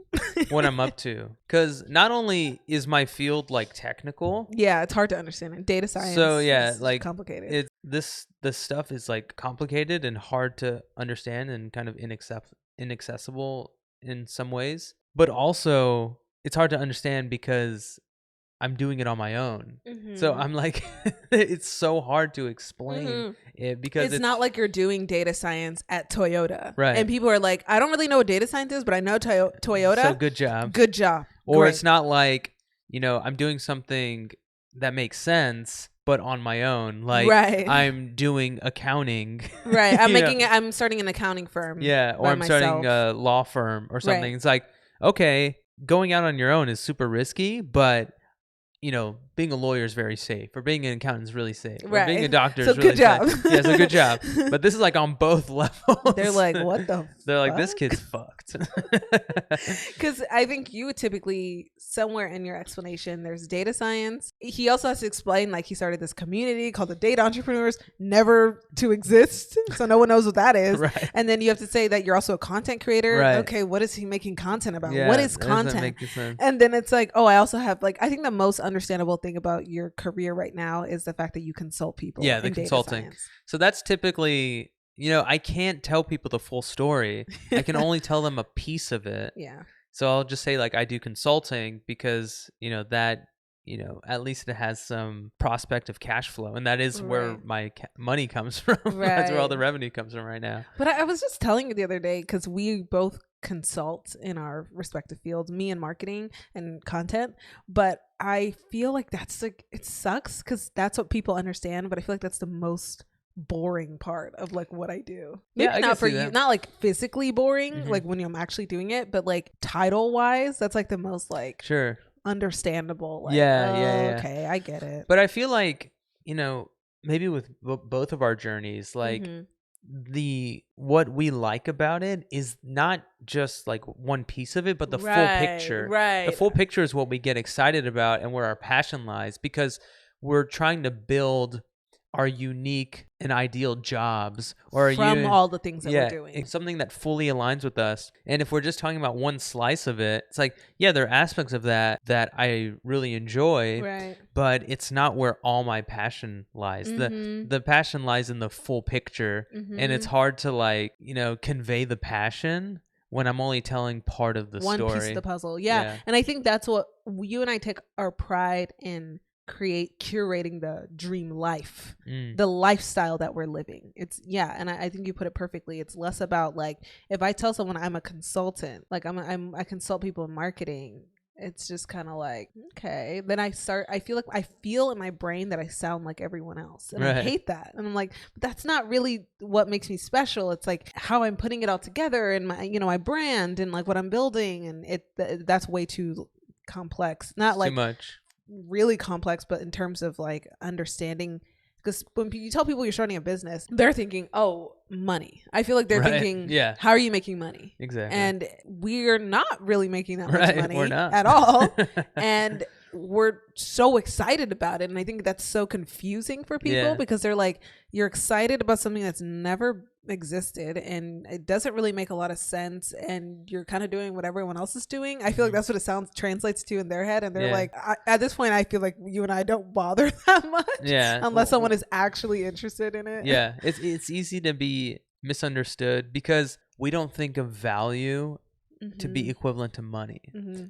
what I'm up to, because not only is my field like technical, it's hard to understand. Data science, so is like complicated. This stuff is like complicated and hard to understand and kind of inaccessible in some ways. but also it's hard to understand because I'm doing it on my own. So I'm like, it's so hard to explain it because it's not like you're doing data science at Toyota. Right. And people are like, I don't really know what data science is, but I know Toyota. So good job. Good job. Or Great. it's not like, I'm doing something that makes sense, but on my own. Like I'm doing accounting. Right. I'm starting an accounting firm. Yeah. Or I'm starting a law firm or something. Right. It's like, okay, going out on your own is super risky, but being a lawyer is very safe, or being an accountant is really safe, or being a doctor is really safe. Yeah, so good job. But this is like on both levels. They're like, what the They're like, this kid's fucked. Because I think you would typically, somewhere in your explanation, there's data science. He also has to explain, like, he started this community called the Data Entrepreneurs, never to exist. So no one knows what that is. Right. And then you have to say that you're also a content creator. Right. Okay, what is he making content about? Yeah, what is content? And then it's like, oh, I also have, like, I think the most understandable thing about your career right now is the fact that you consult people. Yeah, the consulting. So that's typically, I can't tell people the full story. I can only tell them a piece of it. Yeah. So I'll just say, like, I do consulting because, that, at least it has some prospect of cash flow. And that is where my money comes from. That's where all the revenue comes from right now. But I was just telling you the other day, because we both consult in our respective fields, me in marketing and content, but I feel like that's like, it sucks because that's what people understand, but I feel like that's the most boring part of like what I do. Maybe not for you, not like physically boring, like when I'm actually doing it, but like title wise, that's like the most like sure understandable. Like, yeah. Okay, I get it. But I feel like, maybe with both of our journeys, like what we like about it is not just like one piece of it, but the full picture. Right. The full picture is what we get excited about and where our passion lies, because we're trying to build our unique and ideal jobs from all the things that we're doing. It's something that fully aligns with us. And if we're just talking about one slice of it, it's like, yeah, there are aspects of that I really enjoy, right, but it's not where all my passion lies. The passion lies in the full picture, and it's hard to like, convey the passion when I'm only telling part of the story. One piece of the puzzle. Yeah. And I think that's what you and I take our pride in curating the dream life, the lifestyle that we're living. It's and I think you put it perfectly. It's less about like, if I tell someone I'm a consultant, like I consult people in marketing, it's just kind of like, okay, then I feel in my brain that I sound like everyone else, and I hate that. And I'm like, but that's not really what makes me special. It's like how I'm putting it all together, and my my brand, and like what I'm building, and that's way too complex. Not like too much. Really complex, but in terms of like understanding, because when you tell people you're starting a business, they're thinking, oh, money. I feel like they're thinking, how are you making money? Exactly. And we're not really making that much money at all. And we're so excited about it. And I think that's so confusing for people because they're like, you're excited about something that's never existed and it doesn't really make a lot of sense, and you're kind of doing what everyone else is doing. I feel like that's what it translates to in their head, and they're like, at this point I feel like you and I don't bother that much unless someone is actually interested in it. It's easy to be misunderstood because we don't think of value to be equivalent to money.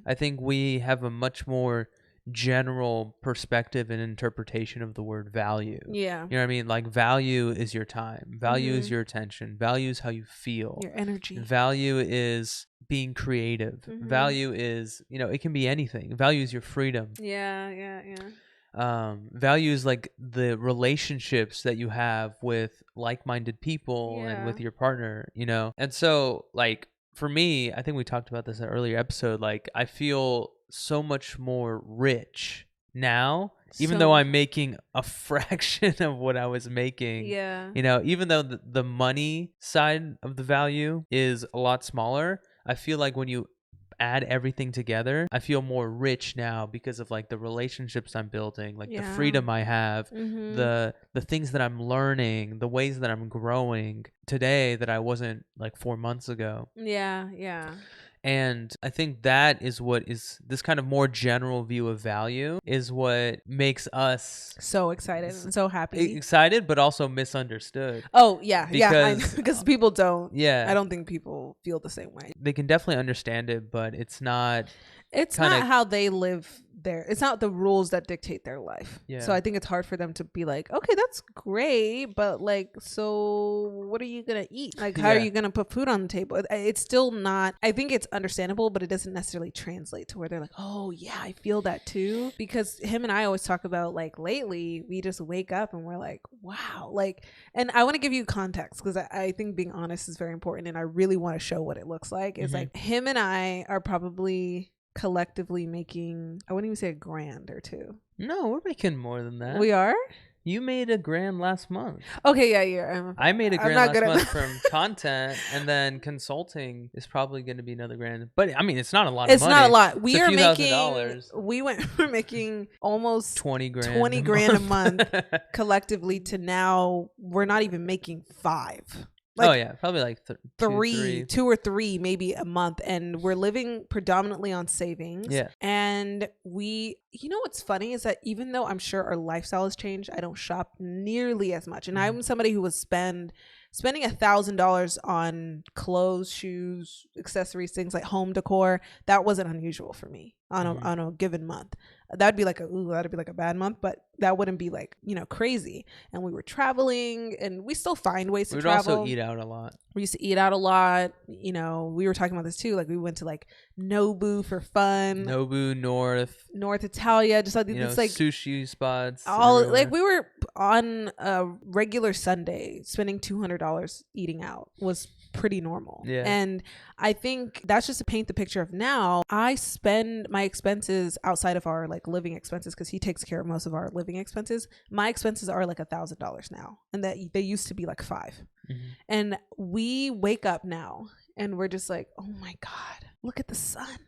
I think we have a much more general perspective and interpretation of the word value. You know what I mean? Like, value is your time, value is your attention, value is how you feel, your energy, value is being creative, value is, it can be anything. Value is your freedom. Value is like the relationships that you have with like-minded people and with your partner, and so like for me, I think we talked about this in an earlier episode, like I feel so much more rich now, even though I'm making a fraction of what I was making. Even though the money side of the value is a lot smaller, I feel like when you add everything together, I feel more rich now because of like the relationships I'm building, like the freedom I have, the things that I'm learning, the ways that I'm growing today that I wasn't like 4 months ago. And I think that is what is this kind of more general view of value is what makes us so excited and so happy. Excited, but also misunderstood. Oh, yeah. Because, I know, because people don't. Yeah. I don't think people feel the same way. They can definitely understand it, but it's not. It's not how they live there. It's not the rules that dictate their life. Yeah. So I think it's hard for them to be like, okay, that's great, but like, so what are you gonna eat? Like, how are you gonna put food on the table? It's still not. I think it's understandable, but it doesn't necessarily translate to where they're like, oh yeah, I feel that too. Because him and I always talk about like lately, we just wake up and we're like, wow, like. And I want to give you context because I think being honest is very important, and I really want to show what it looks like. It's like him and I are probably collectively making, I wouldn't even say $1,000 or $2,000. No, we're making more than that. We are? You made $1,000 last month. Okay, yeah. I made $1,000 last month from content, and then consulting is probably going to be another $1,000. But I mean, it's not a lot of money. It's not a lot. We're making almost $20,000 a month collectively to now we're not even making $5,000. Like, oh yeah, probably like two or three maybe a month, and we're living predominantly on savings. Yeah. And you know what's funny is that even though I'm sure our lifestyle has changed, I don't shop nearly as much, and I'm somebody who was spending $1,000 on clothes, shoes, accessories, things like home decor. That wasn't unusual for me on a given month. That'd be like a bad month, but that wouldn't be like, crazy. And we were traveling, and we still find ways to travel. We'd also eat out a lot. We used to eat out a lot. We were talking about this too. Like we went to like Nobu for fun. Nobu, North Italia, just like it's like sushi spots. All everywhere. Like we were on a regular Sunday spending $200 eating out was pretty normal. Yeah. And I think that's just to paint the picture of now. I spend my expenses outside of our like living expenses because he takes care of most of our living expenses. My expenses are like $1,000 now, and that they used to be like $5,000. And we wake up now and we're just like, oh my God, look at the sun.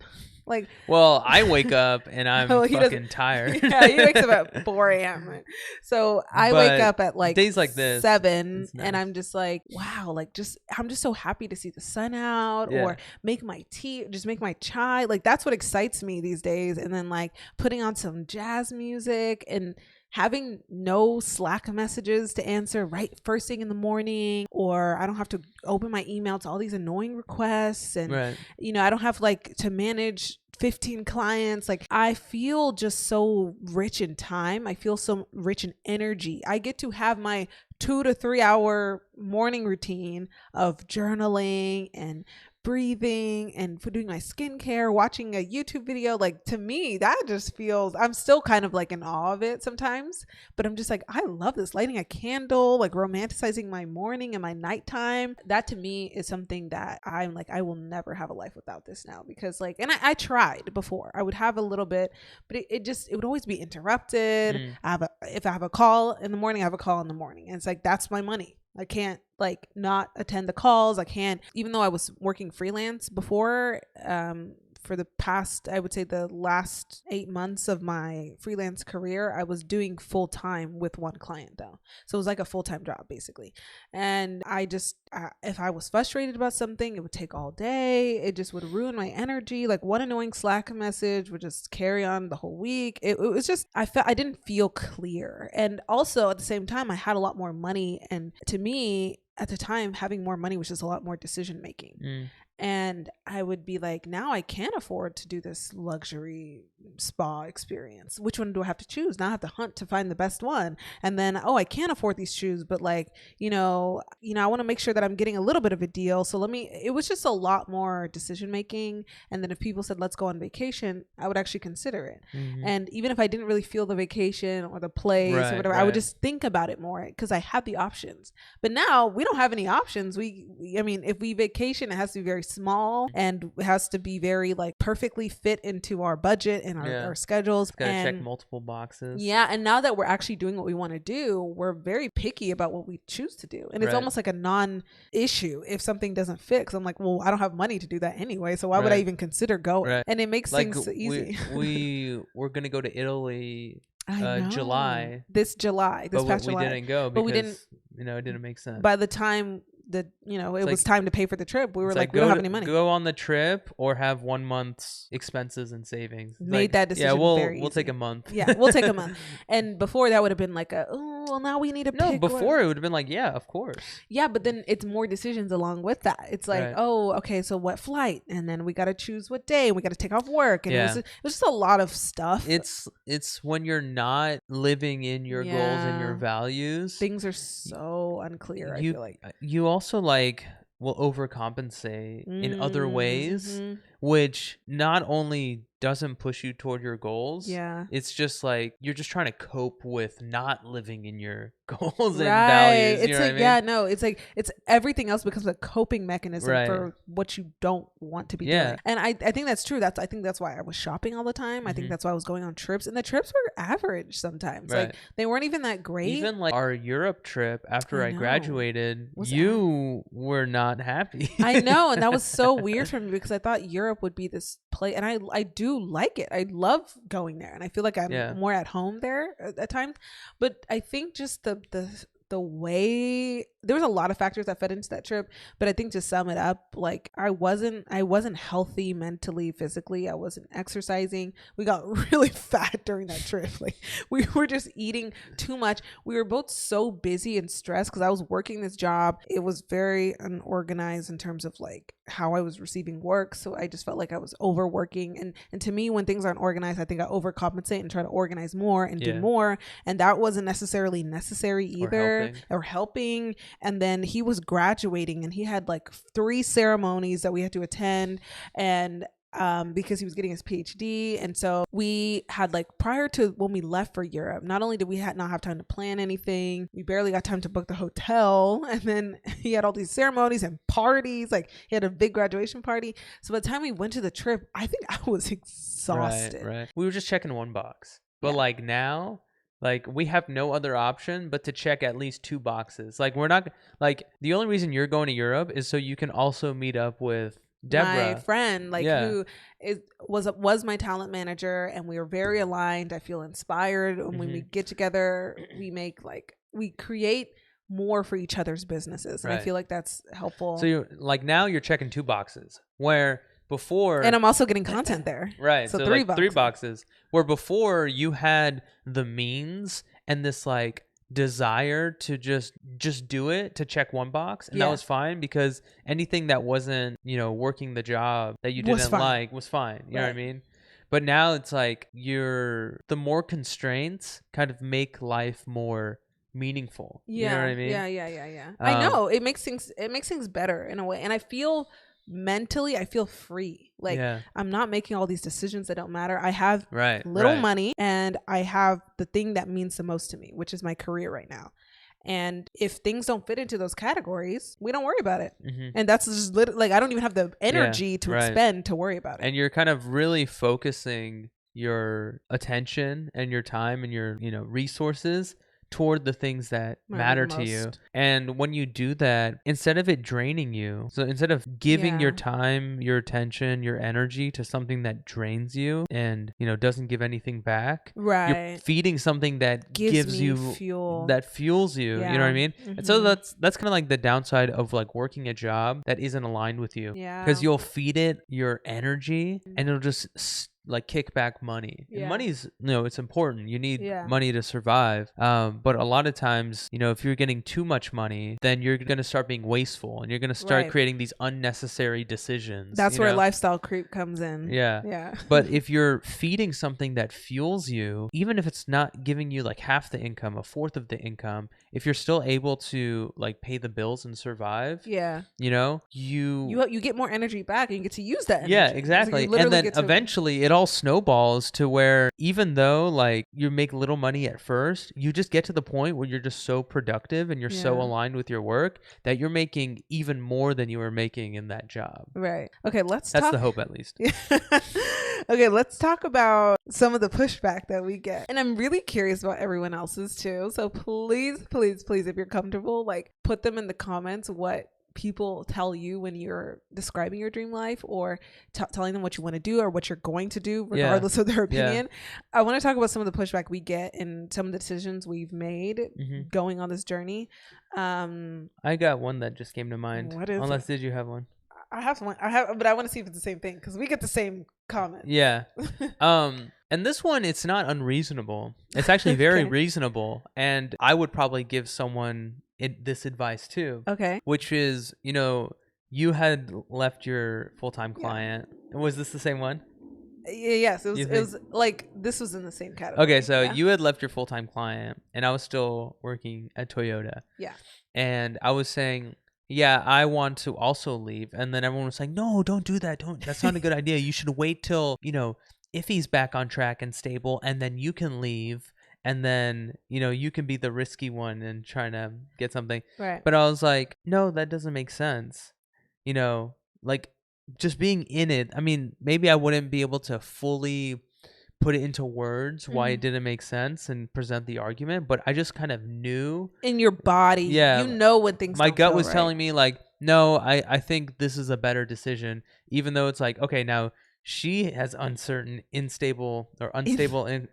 Like, well, I wake up and I'm fucking tired. Yeah, he wakes up at 4 a.m. Right? So I wake up at like days like this 7, and I'm just like, wow, like I'm just so happy to see the sun out, or make my tea, just make my chai. Like that's what excites me these days. And then like putting on some jazz music and having no Slack messages to answer right first thing in the morning, or I don't have to open my email to all these annoying requests, and I don't have like to manage 15 clients. Like I feel just so rich in time. I feel so rich in energy. I get to have my 2 to 3 hour morning routine of journaling and breathing and for doing my skincare, watching a YouTube video. Like to me, that just feels, I'm still kind of like in awe of it sometimes, but I'm just like, I love this. Lighting a candle, like romanticizing my morning and my nighttime. That to me is something that I'm like, I will never have a life without this now, because like, and I tried before. I would have a little bit, but it would always be interrupted. If I have a call in the morning, I have a call in the morning. And it's like, that's my money. I can't like not attend the calls. I can't, even though I was working freelance before, for the past, I would say the last 8 months of my freelance career, I was doing full time with one client though. So it was like a full-time job basically. And I just, if I was frustrated about something, it would take all day. It just would ruin my energy. Like one annoying Slack message would just carry on the whole week. It was just, I didn't feel clear. And also at the same time, I had a lot more money. And to me, at the time, having more money was just a lot more decision making. And I would be like, now I can't afford to do this luxury spa experience. Which one do I have to choose? Now I have to hunt to find the best one. And then, I can't afford these shoes, but like, I want to make sure that I'm getting a little bit of a deal. So it was just a lot more decision making. And then if people said, let's go on vacation, I would actually consider it. And even if I didn't really feel the vacation or the place or whatever, I would just think about it more because I had the options. But now we don't have any options. If we vacation, it has to be very small, and it has to be very like perfectly fit into our budget and our schedules. Gotta check multiple boxes. Yeah. And now that we're actually doing what we want to do, we're very picky about what we choose to do. And it's almost like a non-issue if something doesn't fit. Cause I'm like, well, I don't have money to do that anyway. So why would I even consider going? And it makes things easy. We're going to go to Italy this past July. We didn't go because, it didn't make sense. By the time it was time to pay for the trip. We were like, we go don't have any money. Go on the trip or have 1 month's expenses and savings. Made that decision. Yeah, we'll easy. take a month. Yeah, we'll take a month. And before that would have been like now we need to pick. Before it would have been like, yeah, of course. Yeah, but then it's more decisions along with that. It's like, okay, so what flight? And then we got to choose what day. We got to take off work. And it was just a lot of stuff. It's when you're not living in your goals and your values. Things are so unclear, I feel like. You also will overcompensate in other ways, which not only doesn't push you toward your goals. Yeah. It's just like you're just trying to cope with not living in your goals and values. It's you know like, what I mean? no, it's like it's everything else becomes a coping mechanism for what you don't want to be doing. And I think that's true. I think that's why I was shopping all the time. I think that's why I was going on trips. And the trips were average sometimes. Like they weren't even that great. Even like our Europe trip after I graduated, you were not happy. I know. And that was so weird for me because I thought Europe would be this place. And I do like it. I love going there. And I feel like I'm more at home there at times. But I think just the way there was a lot of factors that fed into that trip, but I think to sum it up, like I wasn't healthy mentally, physically. I wasn't exercising. We got really fat during that trip. Like we were just eating too much. We were both so busy and stressed because I was working this job. It was very unorganized in terms of like how I was receiving work. So I just felt like I was overworking. And to me, when things aren't organized, I think I overcompensate and try to organize more and do more. And that wasn't necessarily necessary either or helping. And then he was graduating and he had like 3 ceremonies that we had to attend. And because he was getting his PhD. And so we had like prior to when we left for Europe, not only did we not have time to plan anything, we barely got time to book the hotel. And then he had all these ceremonies and parties. Like he had a big graduation party. So by the time we went to the trip, I think I was exhausted. Right. We were just checking one box. But like now, like we have no other option but to check at least 2 boxes. Like we're not like the only reason you're going to Europe is so you can also meet up with Deborah, my friend, who was my talent manager, and we were very aligned. I feel inspired when we get together. We create more for each other's businesses, and I feel like that's helpful. So now you're checking 2 boxes where before, and I'm also getting content there, right? So 3 boxes. Where before you had the means and this like desire to just do it to check 1 box, and that was fine because anything that wasn't working the job that you didn't like was fine. You know what I mean? But now it's like the more constraints kind of make life more meaningful. You know what I mean? Yeah. I know it makes things better in a way, and I feel mentally, I feel free. Like I'm not making all these decisions that don't matter. I have little money, and I have the thing that means the most to me, which is my career right now. And if things don't fit into those categories, we don't worry about it. And that's just like I don't even have the energy to expend to worry about it. And you're kind of really focusing your attention and your time and your resources toward the things that matter to you. And when you do that, instead of it draining you, so instead of giving your time, your attention, your energy to something that drains you and doesn't give anything back, you're feeding something that gives you fuel, that fuels you. You know what I mean? And so that's kind of like the downside of like working a job that isn't aligned with you, because you'll feed it your energy and it'll just like kick back money. And money's it's important. You need money to survive. But a lot of times, if you're getting too much money, then you're gonna start being wasteful and you're gonna start creating these unnecessary decisions. That's where lifestyle creep comes in. Yeah. But if you're feeding something that fuels you, even if it's not giving you like half the income, 1/4 of the income, if you're still able to like pay the bills and survive, you get more energy back and you get to use that energy. Yeah, exactly. And then eventually it all snowballs to where even though like you make little money at first, you just get to the point where you're just so productive and you're so aligned with your work that you're making even more than you were making in that job. Right. Okay, that's the hope, at least. Okay, let's talk about some of the pushback that we get. And I'm really curious about everyone else's too. So please, if you're comfortable, like put them in the comments what people tell you when you're describing your dream life or telling them what you want to do or what you're going to do, regardless of their opinion. I want to talk about some of the pushback we get and some of the decisions we've made going on this journey. I got one that just came to mind. What is Unless it? did you have one? I have one. But I want to see if it's the same thing because we get the same comment. Yeah. And this one, it's not unreasonable. It's actually very reasonable. And I would probably give someone this advice too. Okay. Which is, you had left your full-time client. Was this the same one? Yes, it was like this was in the same category. Okay, so you had left your full-time client and I was still working at Toyota. Yeah. And I was saying, yeah, I want to also leave. And then everyone was like, no, don't do that. That's not a good idea. You should wait till, if he's back on track and stable, and then you can leave. And then, you can be the risky one and trying to get something. Right. But I was like, no, that doesn't make sense. Like just being in it. I mean, maybe I wouldn't be able to fully put it into words why it didn't make sense and present the argument, but I just kind of knew in your body, when things my don't gut feel was right. telling me like, no, I think this is a better decision, even though it's like, okay, now she has unstable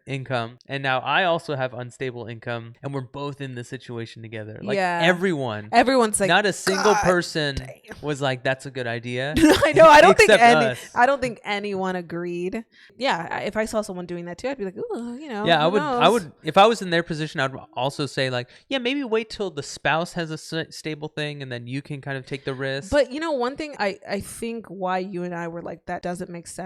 income, and now I also have unstable income, and we're both in this situation together. Like everyone's like, not a single person was like, that's a good idea. I know. I don't think anyone agreed. Yeah, if I saw someone doing that too, I'd be like, ooh, Yeah, I would if I was in their position, I'd also say like, yeah, maybe wait till the spouse has a stable thing, and then you can kind of take the risk. But one thing I think why you and I were like, that doesn't make sense,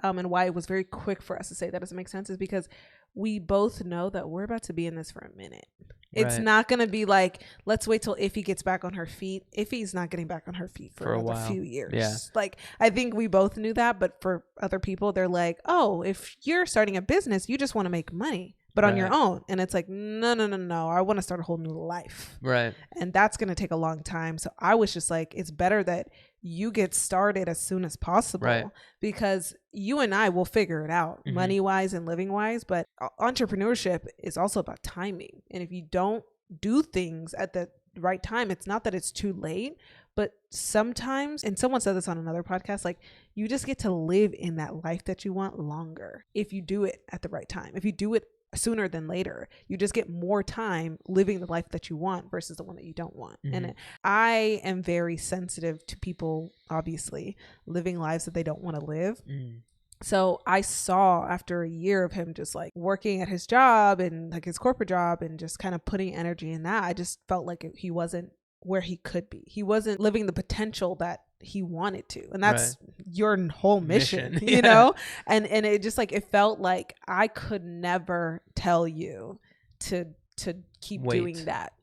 and why it was very quick for us to say that doesn't make sense is because we both know that we're about to be in this for a minute. It's not going to be like, let's wait till Iffy gets back on her feet. Iffy's not getting back on her feet for another few years. Yeah. Like, I think we both knew that, but for other people, they're like, oh, if you're starting a business, you just want to make money, but on your own. And it's like, no. I want to start a whole new life. Right. And that's going to take a long time. So I was just like, it's better that you get started as soon as possible, because you and I will figure it out money wise and living wise. But entrepreneurship is also about timing. And if you don't do things at the right time, it's not that it's too late, but sometimes, and someone said this on another podcast, like you just get to live in that life that you want longer if you do it at the right time. If you do it sooner than later, you just get more time living the life that you want versus the one that you don't want. And I am very sensitive to people obviously living lives that they don't want to live. So I saw after a year of him just like working at his job and like his corporate job and just kind of putting energy in that, I just felt like he wasn't where he could be. He wasn't living the potential that he wanted to, and that's your whole mission. You know. And it just like, it felt like I could never tell you to keep doing that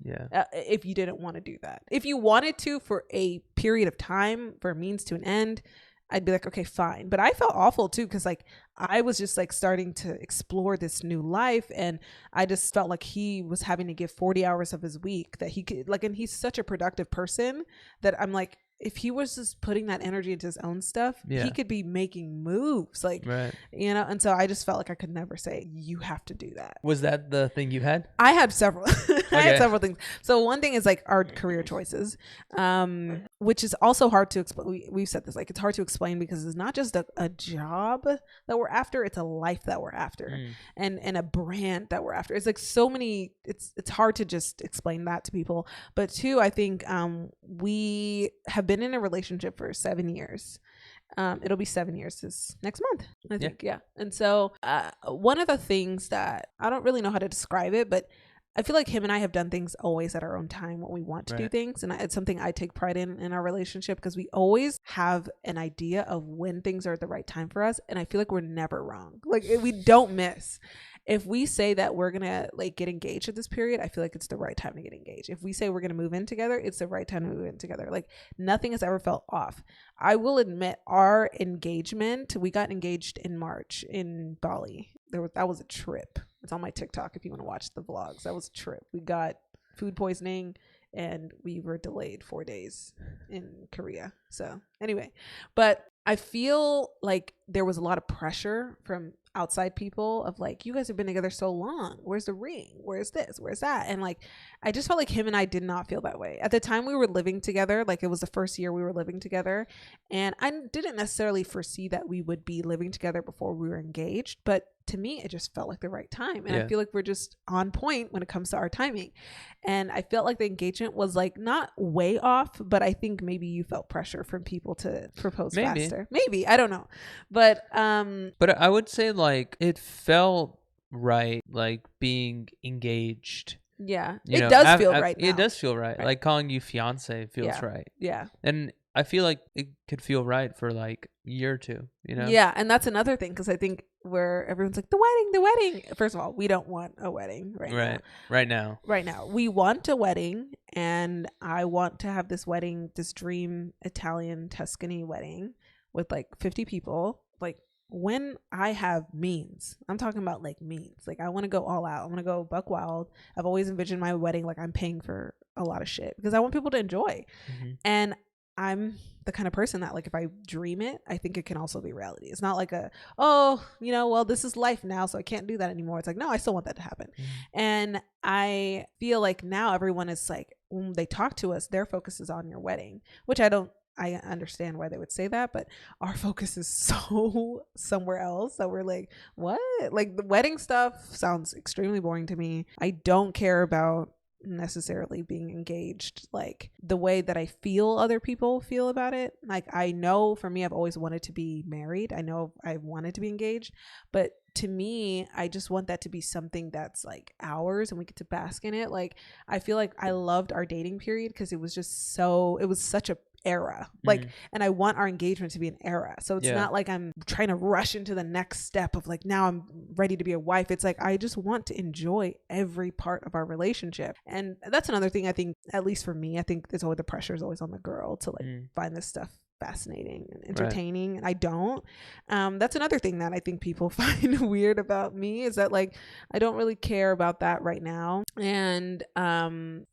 if you didn't want to do that. If you wanted to for a period of time, for a means to an end, I'd be like, okay, fine. But I felt awful too, because like I was just like starting to explore this new life, and I just felt like he was having to give 40 hours of his week that he could like, and he's such a productive person that I'm like, if he was just putting that energy into his own stuff, he could be making moves, like, and so I just felt like I could never say, you have to do that. Was that the thing you had? I had several. I had several things. So one thing is like our career choices, which is also hard to explain. We've said this, like, it's hard to explain because it's not just a job that we're after, it's a life that we're after, and a brand that we're after. It's like so many, it's hard to just explain that to people. But two, I think we have been in a relationship for 7 years. It'll be 7 years this next month, I think. Yeah. And so one of the things that I don't really know how to describe it, but I feel like him and I have done things always at our own time when we want to do things. And it's something I take pride in our relationship, because we always have an idea of when things are at the right time for us. And I feel like we're never wrong. Like, we don't miss. If we say that we're going to like get engaged at this period, I feel like it's the right time to get engaged. If we say we're going to move in together, it's the right time to move in together. Like, nothing has ever felt off. I will admit, our engagement, we got engaged in March in Bali. That was a trip. It's on my TikTok if you want to watch the vlogs. That was a trip. We got food poisoning and we were delayed 4 days in Korea. So anyway, but I feel like there was a lot of pressure from outside people of like, you guys have been together so long. Where's the ring? Where's this? Where's that? And like, I just felt like him and I did not feel that way. At the time we were living together, like it was the first year we were living together. And I didn't necessarily foresee that we would be living together before we were engaged. But to me, it just felt like the right time. And I feel like we're just on point when it comes to our timing. And I felt like the engagement was like not way off, but I think maybe you felt pressure from people to propose faster. Maybe, I don't know. But I would say like it felt right, like being engaged. Yeah, it does feel right now. It does feel right. Like calling you fiance feels right. Yeah. And I feel like it could feel right for like a year or two, you know? Yeah, and that's another thing, because I think where everyone's like, the wedding. First of all, we don't want a wedding now. Right now. Right now. We want a wedding, and I want to have this wedding, this dream Italian Tuscany wedding with like 50 people. Like, when I have means, I'm talking about like means. Like, I want to go all out. I want to go buck wild. I've always envisioned my wedding like I'm paying for a lot of shit because I want people to enjoy. And I'm the kind of person that like if I dream it, I think it can also be reality. It's not like this is life now, so I can't do that anymore. It's like, no, I still want that to happen. And I feel like now everyone is like, when they talk to us, their focus is on your wedding, which I understand why they would say that, but our focus is so somewhere else that we're like, what? Like, the wedding stuff sounds extremely boring to me. I don't care about necessarily being engaged like the way that I feel other people feel about it. Like, I know for me, I've always wanted to be married. I know I wanted to be engaged, but to me, I just want that to be something that's like ours and we get to bask in it. Like, I feel like I loved our dating period because it was such a era, like, and I want our engagement to be an era, so it's not like I'm trying to rush into the next step of like, now I'm ready to be a wife. It's like, I just want to enjoy every part of our relationship. And that's another thing. I think, at least for me, I think it's always, the pressure is always on the girl to like find this stuff fascinating and entertaining, and I don't. That's another thing that I think people find weird about me, is that like I don't really care about that right now, and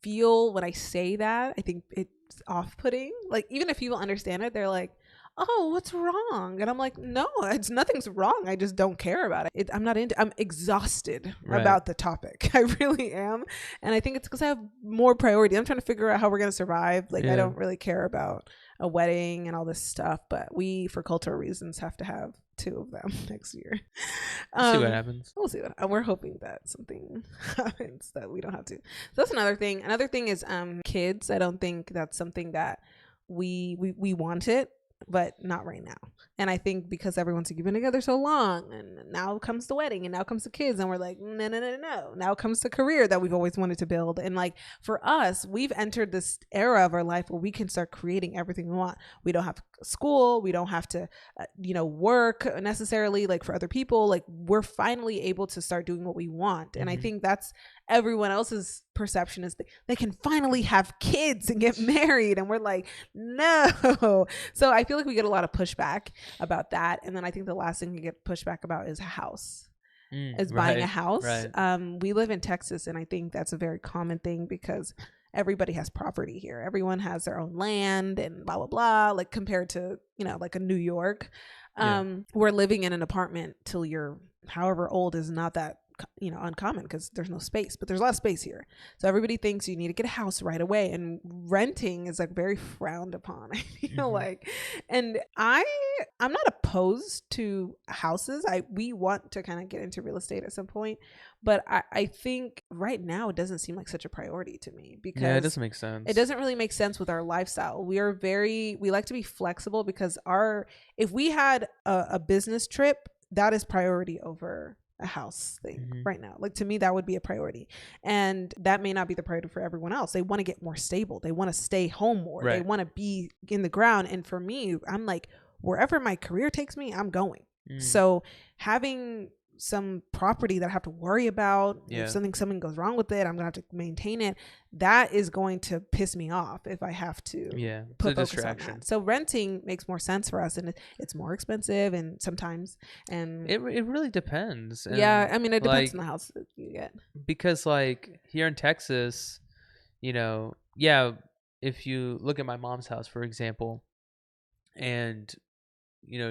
feel when I say that, I think it's off-putting. Like, even if people understand it, they're like, oh, what's wrong? And I'm like, no, nothing's wrong. I just don't care about it. I'm exhausted about the topic. I really am. And I think it's because I have more priority. I'm trying to figure out how we're going to survive. Like, I don't really care about a wedding and all this stuff, but we, for cultural reasons, have to have 2 of them next year. See what happens. We'll see and we're hoping that something happens that we don't have to. So that's another thing. Another thing is kids. I don't think that's something that we want it, but not right now. And I think because everyone's like, you've been together so long, and now comes the wedding, and now comes the kids, and we're like, no. Now comes the career that we've always wanted to build. And like, for us, we've entered this era of our life where we can start creating everything we want. We don't have school. We don't have to, work necessarily like for other people. Like, we're finally able to start doing what we want. And I think that's everyone else's perception, is they can finally have kids and get married, and we're like, no. So I feel like we get a lot of pushback about that. And then I think the last thing we get pushback about is a house. Buying a house. We live in Texas, and I think that's a very common thing because everybody has property here. Everyone has their own land and blah blah blah, like compared to like a New York. We're living in an apartment till you're however old is not that uncommon because there's no space, but there's a lot of space here. So everybody thinks you need to get a house right away, and renting is like very frowned upon. I feel like, and I'm not opposed to houses. We want to kind of get into real estate at some point, but I think right now it doesn't seem like such a priority to me because it doesn't make sense. It doesn't really make sense with our lifestyle. We like to be flexible because if we had a business trip, that is priority over a house thing right now. Like, to me, that would be a priority, and that may not be the priority for everyone else. They want to get more stable. They want to stay home more. They want to be in the ground. And for me, I'm like, wherever my career takes me, I'm going. So having some property that I have to worry about, if something goes wrong with it, I'm gonna have to maintain it. That is going to piss me off if I have to put focus on that. So renting makes more sense for us, and it's more expensive, and sometimes, and it really depends. And I mean, it depends on the house that you get. Because like here in Texas, if you look at my mom's house, for example, and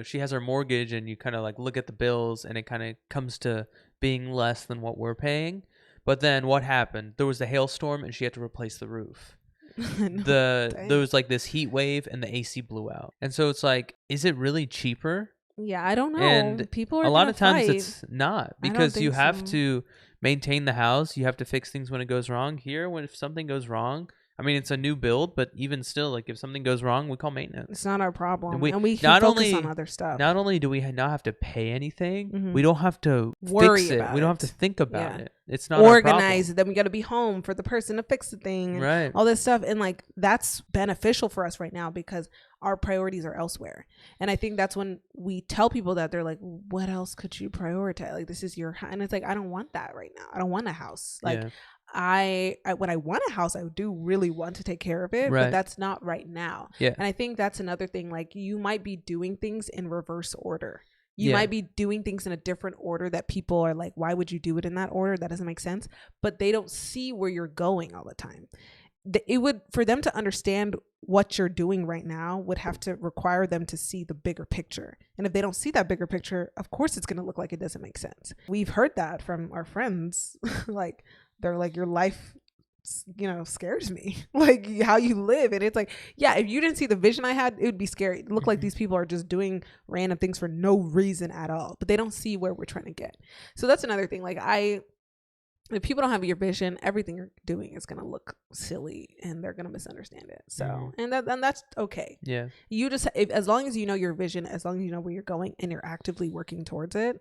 she has her mortgage, and you kind of like look at the bills, and it kind of comes to being less than what we're paying. But then what happened? There was a hailstorm, and she had to replace the roof. There was like this heat wave, and the AC blew out. And so it's like, is it really cheaper? Yeah, I don't know. And people are a lot of times fight. It's not, because you have to maintain the house. You have to fix things when it goes wrong. Here, if something goes wrong, I mean, it's a new build, but even still, like if something goes wrong, we call maintenance. It's not our problem, and we can focus on other stuff. Not only do we not have to pay anything, Mm-hmm. we don't have to worry fix it. about We don't have to think about it. It's not organize it. Then we got to be home for the person to fix the thing, and right? All this stuff, and like that's beneficial for us right now because our priorities are elsewhere. And I think that's when we tell people that, they're like, "What else could you prioritize? Like this is your," and it's like, I don't want that right now. I don't want a house. Like I when I want a house, I do really want to take care of it, but that's not right now. And I think that's another thing. Like you might be doing things in reverse order. You might be doing things in a different order that people are like, why would you do it in that order? That doesn't make sense. But they don't see where you're going all the time. It would, for them to understand what you're doing right now, would have to require them to see the bigger picture. And if they don't see that bigger picture, of course it's going to look like it doesn't make sense. We've heard that from our friends. Like, they're like, your life, scares me, like how you live. And it's like, yeah, if you didn't see the vision I had, it would be scary. It looked like these people are just doing random things for no reason at all, but they don't see where we're trying to get. So that's another thing. Like if people don't have your vision, everything you're doing is going to look silly and they're going to misunderstand it. So, and that's okay. Yeah. You just, as long as you know your vision, as long as you know where you're going and you're actively working towards it,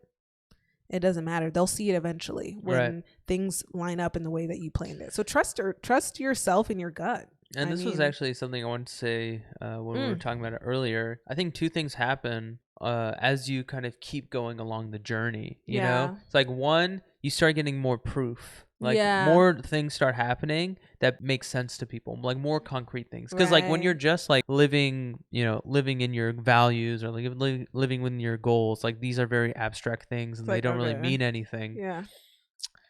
it doesn't matter. They'll see it eventually when things line up in the way that you planned it. So trust yourself and your gut. And this was actually something I wanted to say when we were talking about it earlier. I think two things happen as you kind of keep going along the journey. You know, it's like one, you start getting more proof. Like more things start happening that make sense to people, like more concrete things. Because like when you're just like living in your values or like living within your goals, like these are very abstract things and they don't really mean anything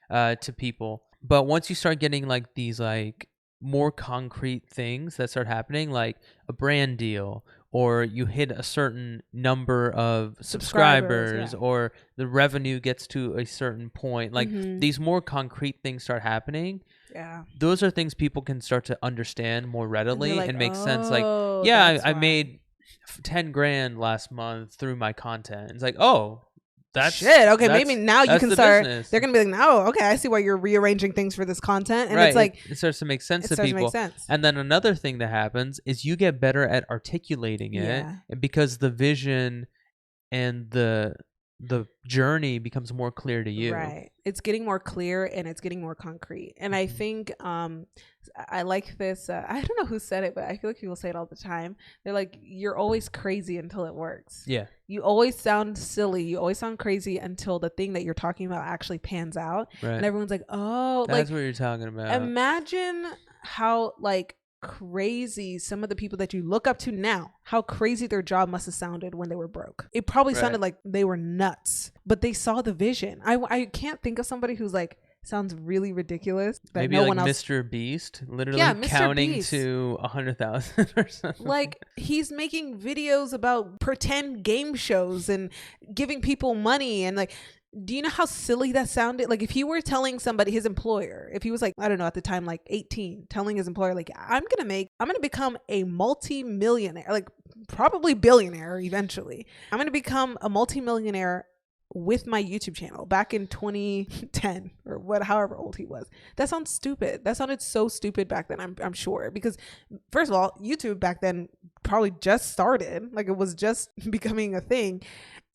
to people. But once you start getting like these like more concrete things that start happening, like a brand deal, or you hit a certain number of subscribers or the revenue gets to a certain point, like these more concrete things start happening. Those are things people can start to understand more readily and make sense. Like, I made 10 grand last month through my content. It's like, oh, that's shit. Okay, maybe now you can start. Business. They're gonna be like, no, okay, I see why you're rearranging things for this content, and it's like it starts to make sense to people. And then another thing that happens is you get better at articulating it, because the vision and the journey becomes more clear to you. Right, it's getting more clear and it's getting more concrete. And I think I like this. I don't know who said it, but I feel like people say it all the time. They're like, you're always crazy until it works. Yeah. You always sound silly. You always sound crazy until the thing that you're talking about actually pans out. Right. And everyone's like, oh, that's what you're talking about. Imagine how like crazy some of the people that you look up to now, how crazy their job must have sounded when they were broke. It probably sounded like they were nuts, but they saw the vision. I can't think of somebody who's like, sounds really ridiculous. That maybe no like one else... Mr. Beast, literally counting Beast. To 100,000 or something. Like he's making videos about pretend game shows and giving people money and like, do you know how silly that sounded? Like if he were telling somebody, his employer, if he was like, I don't know, at the time, like 18, telling his employer, like, I'm going to become a multi-millionaire, like probably billionaire eventually. I'm going to become a multi-millionaire with my YouTube channel back in 2010 or however old he was. That sounds stupid. That sounded so stupid back then, I'm sure, because first of all, YouTube back then probably just started, like it was just becoming a thing.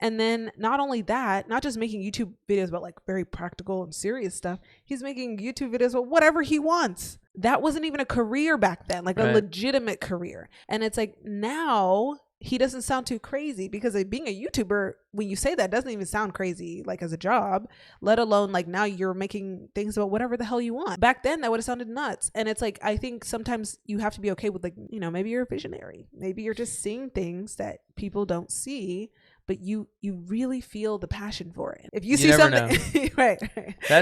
And then not only that, not just making YouTube videos about like very practical and serious stuff, he's making YouTube videos about whatever he wants. That wasn't even a career back then, like a legitimate career. And it's like now he doesn't sound too crazy, because like being a YouTuber, when you say that, doesn't even sound crazy like as a job, let alone like now you're making things about whatever the hell you want. Back then that would have sounded nuts. And it's like, I think sometimes you have to be okay with like, maybe you're a visionary, maybe you're just seeing things that people don't see, but you really feel the passion for it. If you see never something, right.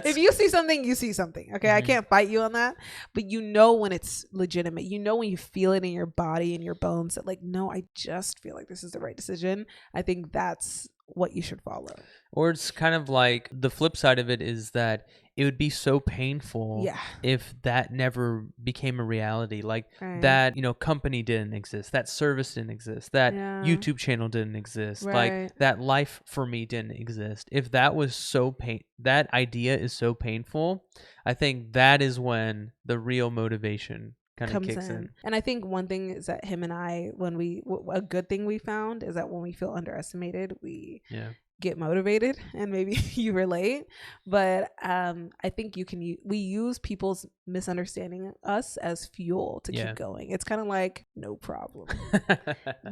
If you see something, you see something. Okay. I can't fight you on that, but you know when it's legitimate. You know when you feel it in your body and your bones that like, no, I just feel like this is the right decision. I think that's what you should follow. Or it's kind of like the flip side of it is that it would be so painful if that never became a reality. Like that, company didn't exist, that service didn't exist, that YouTube channel didn't exist, like that life for me didn't exist. If that was that idea is so painful, I think that is when the real motivation kind of kicks in. And I think one thing is that him and I, a good thing we found is that when we feel underestimated, we get motivated, and maybe you relate, but I think we use people's misunderstanding us as fuel to keep going. It's kind of like, no problem.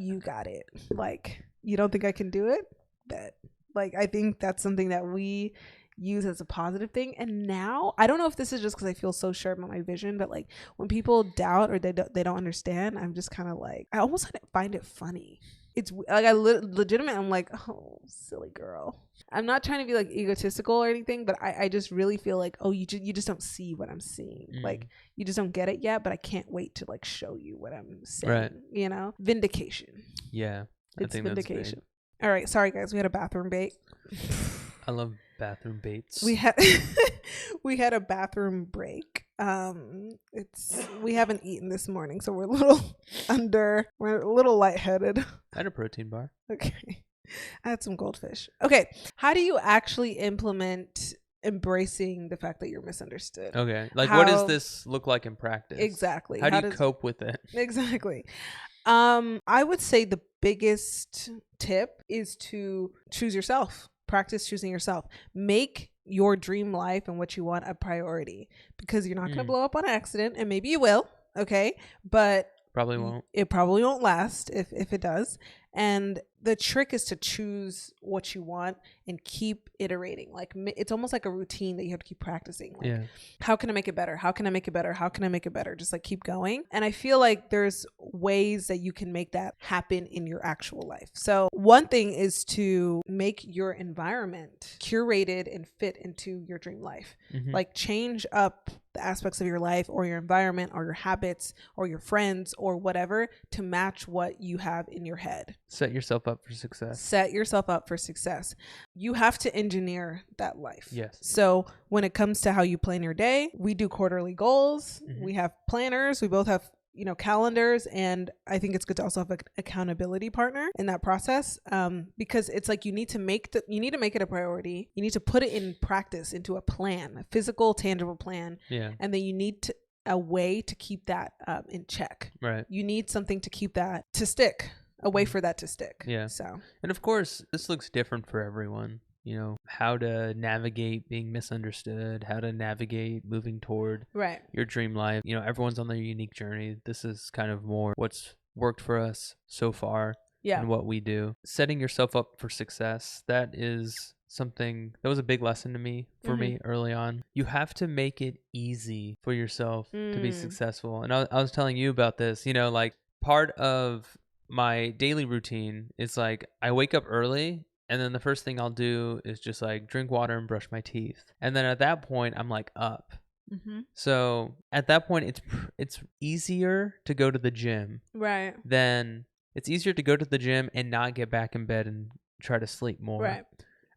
You got it. Like, you don't think I can do it? Bet. Like, I think that's something that we use as a positive thing. And now I don't know if this is just because I feel so sure about my vision, but like when people doubt or they don't understand, I'm just kind of like, I almost find it funny. It's like legitimate. I'm like, oh, silly girl. I'm not trying to be like egotistical or anything, but I just really feel like, oh, you just don't see what I'm seeing. Like, you just don't get it yet, but I can't wait to like show you what I'm saying. Right. Vindication. Yeah. It's vindication. All right. Sorry guys. We had a bathroom bait. I love bathroom baits. We had a bathroom break. We haven't eaten this morning, so we're a little lightheaded. I had a protein bar. Okay. I had some goldfish. Okay. How do you actually implement embracing the fact that you're misunderstood? Okay. Like, what does this look like in practice? Exactly. How do you cope with it? Exactly. I would say the biggest tip is to choose yourself. Practice choosing yourself. Make your dream life and what you want a priority, because you're not going to blow up on accident, and maybe you will. Okay. But probably won't. It probably won't last if it does. And the trick is to choose what you want and keep iterating. Like, it's almost like a routine that you have to keep practicing. Like, how can I make it better? How can I make it better? How can I make it better? Just like keep going. And I feel like there's ways that you can make that happen in your actual life. So one thing is to make your environment curated and fit into your dream life. Like, change up the aspects of your life or your environment or your habits or your friends or whatever to match what you have in your head. Set yourself up for success. Set yourself up for success. You have to engineer that life. Yes. So when it comes to how you plan your day, we do quarterly goals. We have planners. We both have calendars, and I think it's good to also have an accountability partner in that process, because it's like you need to make it a priority. You need to put it in practice into a plan, a physical, tangible plan. And then you need a way to keep that in check. Right. You need something to keep that to stick. A way for that to stick. Yeah. So, and of course, this looks different for everyone. How to navigate being misunderstood, how to navigate moving toward your dream life. Everyone's on their unique journey. This is kind of more what's worked for us so far and what we do. Setting yourself up for success, that is something that was a big lesson to me me early on. You have to make it easy for yourself to be successful. And I was telling you about this, like part of my daily routine is like I wake up early, and then the first thing I'll do is just like drink water and brush my teeth. And then at that point, I'm like up. So at that point, it's easier to go to the gym. Right. It's easier to go to the gym and not get back in bed and try to sleep more. Right.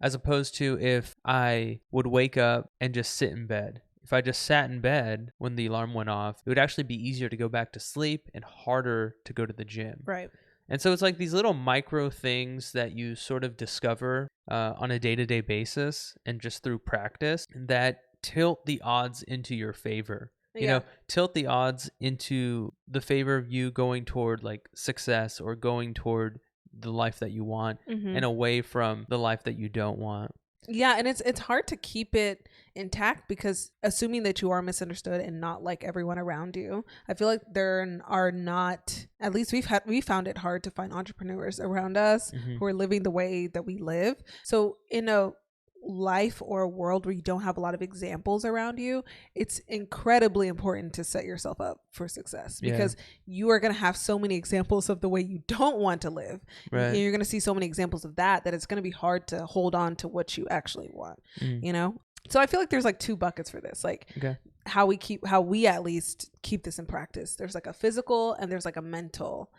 As opposed to if I would wake up and just sit in bed. If I just sat in bed when the alarm went off, it would actually be easier to go back to sleep and harder to go to the gym. Right. And so it's like these little micro things that you sort of discover on a day-to-day basis and just through practice that tilt the odds into your favor. Tilt the odds into the favor of you going toward like success or going toward the life that you want and away from the life that you don't want. Yeah, and it's hard to keep it intact because assuming that you are misunderstood and not like everyone around you, I feel like there are not, at least we found it hard to find entrepreneurs around us who are living the way that we live. So in a life or a world where you don't have a lot of examples around you, it's incredibly important to set yourself up for success, because you are going to have so many examples of the way you don't want to live. Right. You're going to see so many examples of that it's going to be hard to hold on to what you actually want, you know? So I feel like there's like two buckets for this, like how we at least keep this in practice. There's like a physical and there's like a mental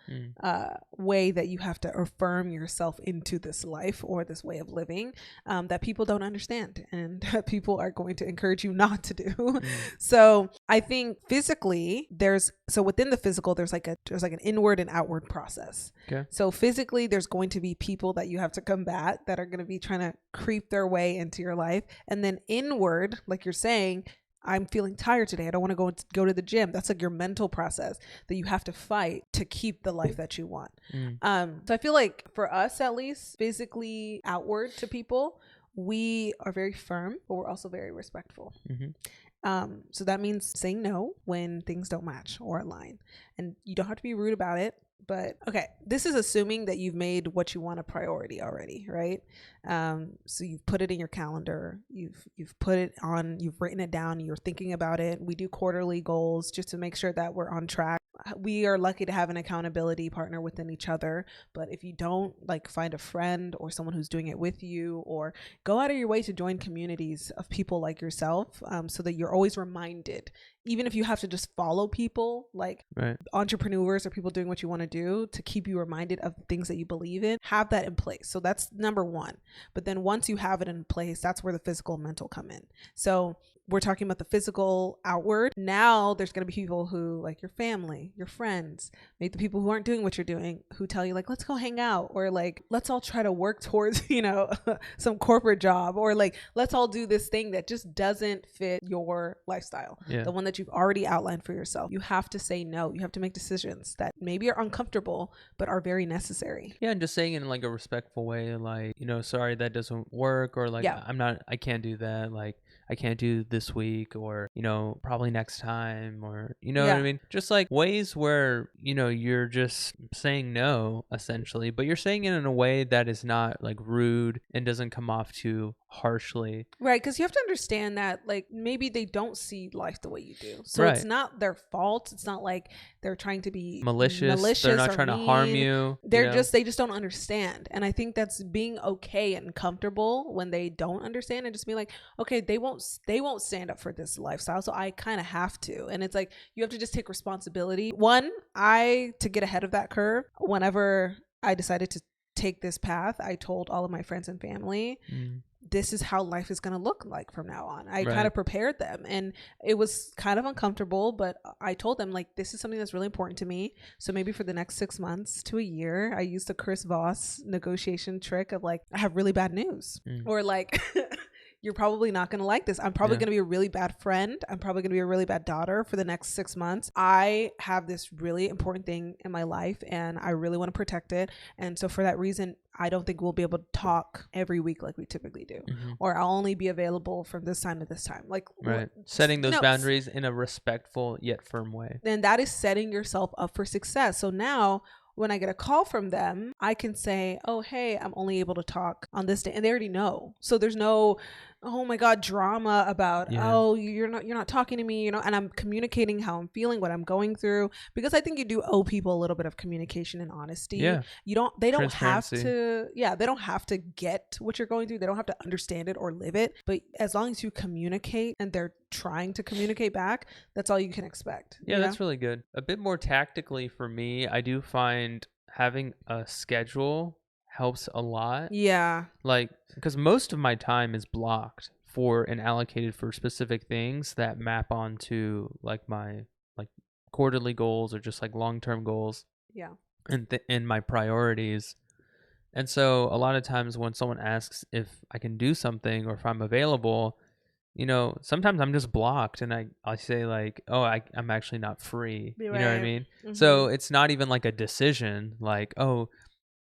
way that you have to affirm yourself into this life or this way of living that people don't understand and that people are going to encourage you not to do. So I think physically within the physical, there's like an inward and outward process. So physically, there's going to be people that you have to combat that are going to be trying to creep their way into your life. And then inward, like you're saying, I'm feeling tired today, I don't want to go to the gym. That's like your mental process that you have to fight to keep the life that you want. So I feel like for us, at least physically outward to people, we are very firm, but we're also very respectful. So that means saying no when things don't match or align, and you don't have to be rude about it. But okay, this is assuming that you've made what you want a priority already, right? So you've put it in your calendar, you've put it on, you've written it down, you're thinking about it. We do quarterly goals just to make sure that we're on track. We are lucky to have an accountability partner within each other, but if you don't, like, find a friend or someone who's doing it with you, or go out of your way to join communities of people like yourself, so that you're always reminded, even if you have to just follow people like entrepreneurs or people doing what you want to do, to keep you reminded of things that you believe in, have that in place. So that's number one. But then once you have it in place, that's where the physical and mental come in. So we're talking about the physical outward. Now there's going to be people who, like your family, your friends, maybe the people who aren't doing what you're doing, who tell you like, let's go hang out, or like, let's all try to work towards, some corporate job, or like, let's all do this thing that just doesn't fit your lifestyle, the one that you've already outlined for yourself. You have to say no. You have to make decisions that maybe are uncomfortable, but are very necessary. Yeah. And just saying in like a respectful way, like, sorry, that doesn't work, or like, I can't do that. Like, I can't do this week, or, probably next time, or, what I mean? Just like ways where, you're just saying no, essentially, but you're saying it in a way that is not like rude and doesn't come off too harshly. Right. Because you have to understand that, like, maybe they don't see life the way you do. So it's not their fault. It's not like they're trying to be malicious. They're not trying to harm you. They just don't understand. And I think that's being okay and comfortable when they don't understand, and just be like, okay, they won't stand up for this lifestyle, so I kind of have to. And it's like, you have to just take responsibility. To get ahead of that curve, whenever I decided to take this path, I told all of my friends and family, this is how life is going to look like from now on. I kind of prepared them, and it was kind of uncomfortable, but I told them, like, this is something that's really important to me. So maybe for the next 6 months to a year, I used the Chris Voss negotiation trick of like, I have really bad news, or like, you're probably not going to like this. I'm probably going to be a really bad friend. I'm probably going to be a really bad daughter for the next 6 months. I have this really important thing in my life, and I really want to protect it. And so for that reason, I don't think we'll be able to talk every week like we typically do, or I'll only be available from this time to this time. Like, setting those boundaries in a respectful yet firm way. And that is setting yourself up for success. So now, when I get a call from them, I can say, oh, hey, I'm only able to talk on this day. And they already know. So there's no, oh my God, drama about, oh, you're not talking to me, and I'm communicating how I'm feeling, what I'm going through, because I think you do owe people a little bit of communication and honesty. They don't have to get what you're going through. They don't have to understand it or live it. But as long as you communicate and they're trying to communicate back, that's all you can expect. That's really good. A bit more tactically for me, I do find having a schedule helps a lot. Like, because most of my time is blocked for and allocated for specific things that map onto like my like quarterly goals, or just like long-term goals. And my priorities. And so a lot of times when someone asks if I can do something or if I'm available, sometimes I'm just blocked, and I say like, oh, I'm actually not free. You know what I mean? So it's not even like a decision, like, oh,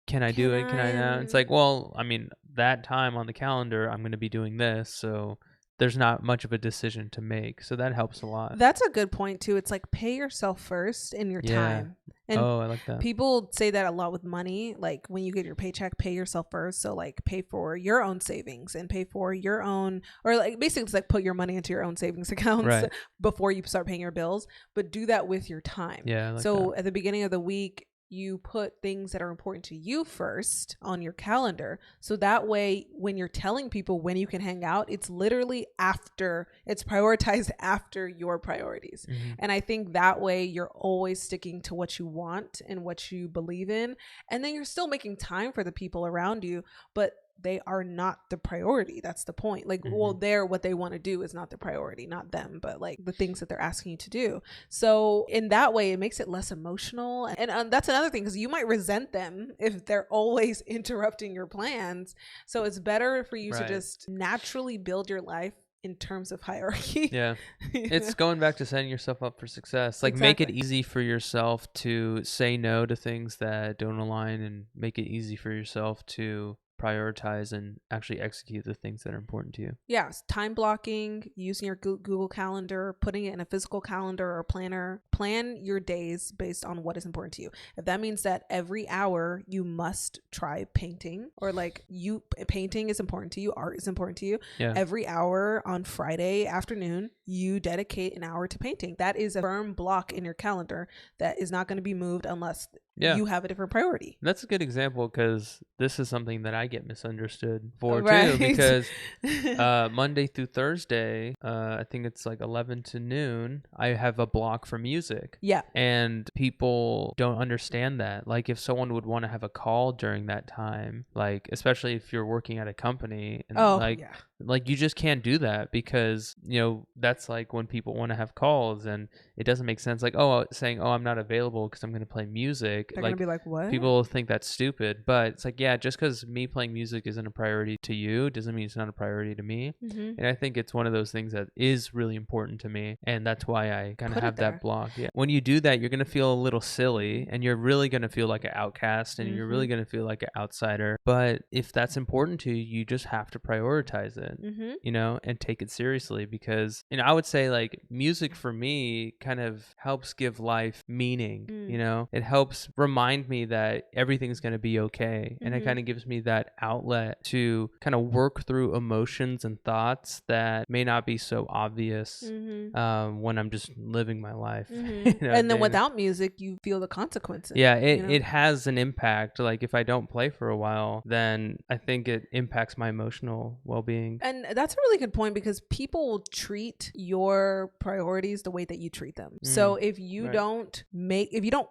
can I do it? Can I not? It's like, well, I mean, that time on the calendar, I'm going to be doing this. So there's not much of a decision to make. So that helps a lot. That's a good point too. It's like pay yourself first in your time. And I like that. People say that a lot with money. Like when you get your paycheck, pay yourself first. So like pay for your own savings and pay for your own, or like basically it's like put your money into your own savings accounts before you start paying your bills. But do that with your time. Yeah. I like so that. At the beginning of the week, you put things that are important to you first on your calendar. So that way, when you're telling people when you can hang out, it's literally it's prioritized after your priorities. Mm-hmm. And I think that way you're always sticking to what you want and what you believe in. And then you're still making time for the people around you, but they are not the priority. That's the point. Like, well, what they want to do is not the priority, not them, but like the things that they're asking you to do. So in that way, it makes it less emotional. And that's another thing, because you might resent them if they're always interrupting your plans. So it's better for you to just naturally build your life in terms of hierarchy. Yeah. It's going back to setting yourself up for success. Like make it easy for yourself to say no to things that don't align, and make it easy for yourself to prioritize and actually execute the things that are important to you. Yes. Time blocking, using your Google Calendar, putting it in a physical calendar or planner. Plan your days based on what is important to you. If that means that every hour you must try painting, or like painting is important to you, art is important to you. Yeah. Every hour on Friday afternoon, you dedicate an hour to painting. That is a firm block in your calendar that is not going to be moved unless you have a different priority. That's a good example, because this is something that I get misunderstood for too, because Monday through Thursday, I think it's like 11 to noon, I have a block for music. Yeah. And people don't understand that. Like if someone would want to have a call during that time, like especially if you're working at a company, and like you just can't do that, because that's like when people want to have calls, and it doesn't make sense. Like saying I'm not available because I'm going to play music. They're going to be like, what? People think that's stupid, but it's like, just because me playing music isn't a priority to you doesn't mean it's not a priority to me. And I think it's one of those things that is really important to me, and that's why I kind of have that block. When you do that, you're going to feel a little silly, and you're really going to feel like an outcast, and you're really going to feel like an outsider. But if that's important to you, you just have to prioritize it, and take it seriously, because I would say like music for me kind of helps give life meaning. It helps remind me that everything's going to be okay, and it kind of gives me that outlet to kind of work through emotions and thoughts that may not be so obvious when I'm just living my life. And then without music, you feel the consequences. It has an impact. Like if I don't play for a while, then I think it impacts my emotional well-being. And that's a really good point, because people will treat your priorities the way that you treat them. So if you don't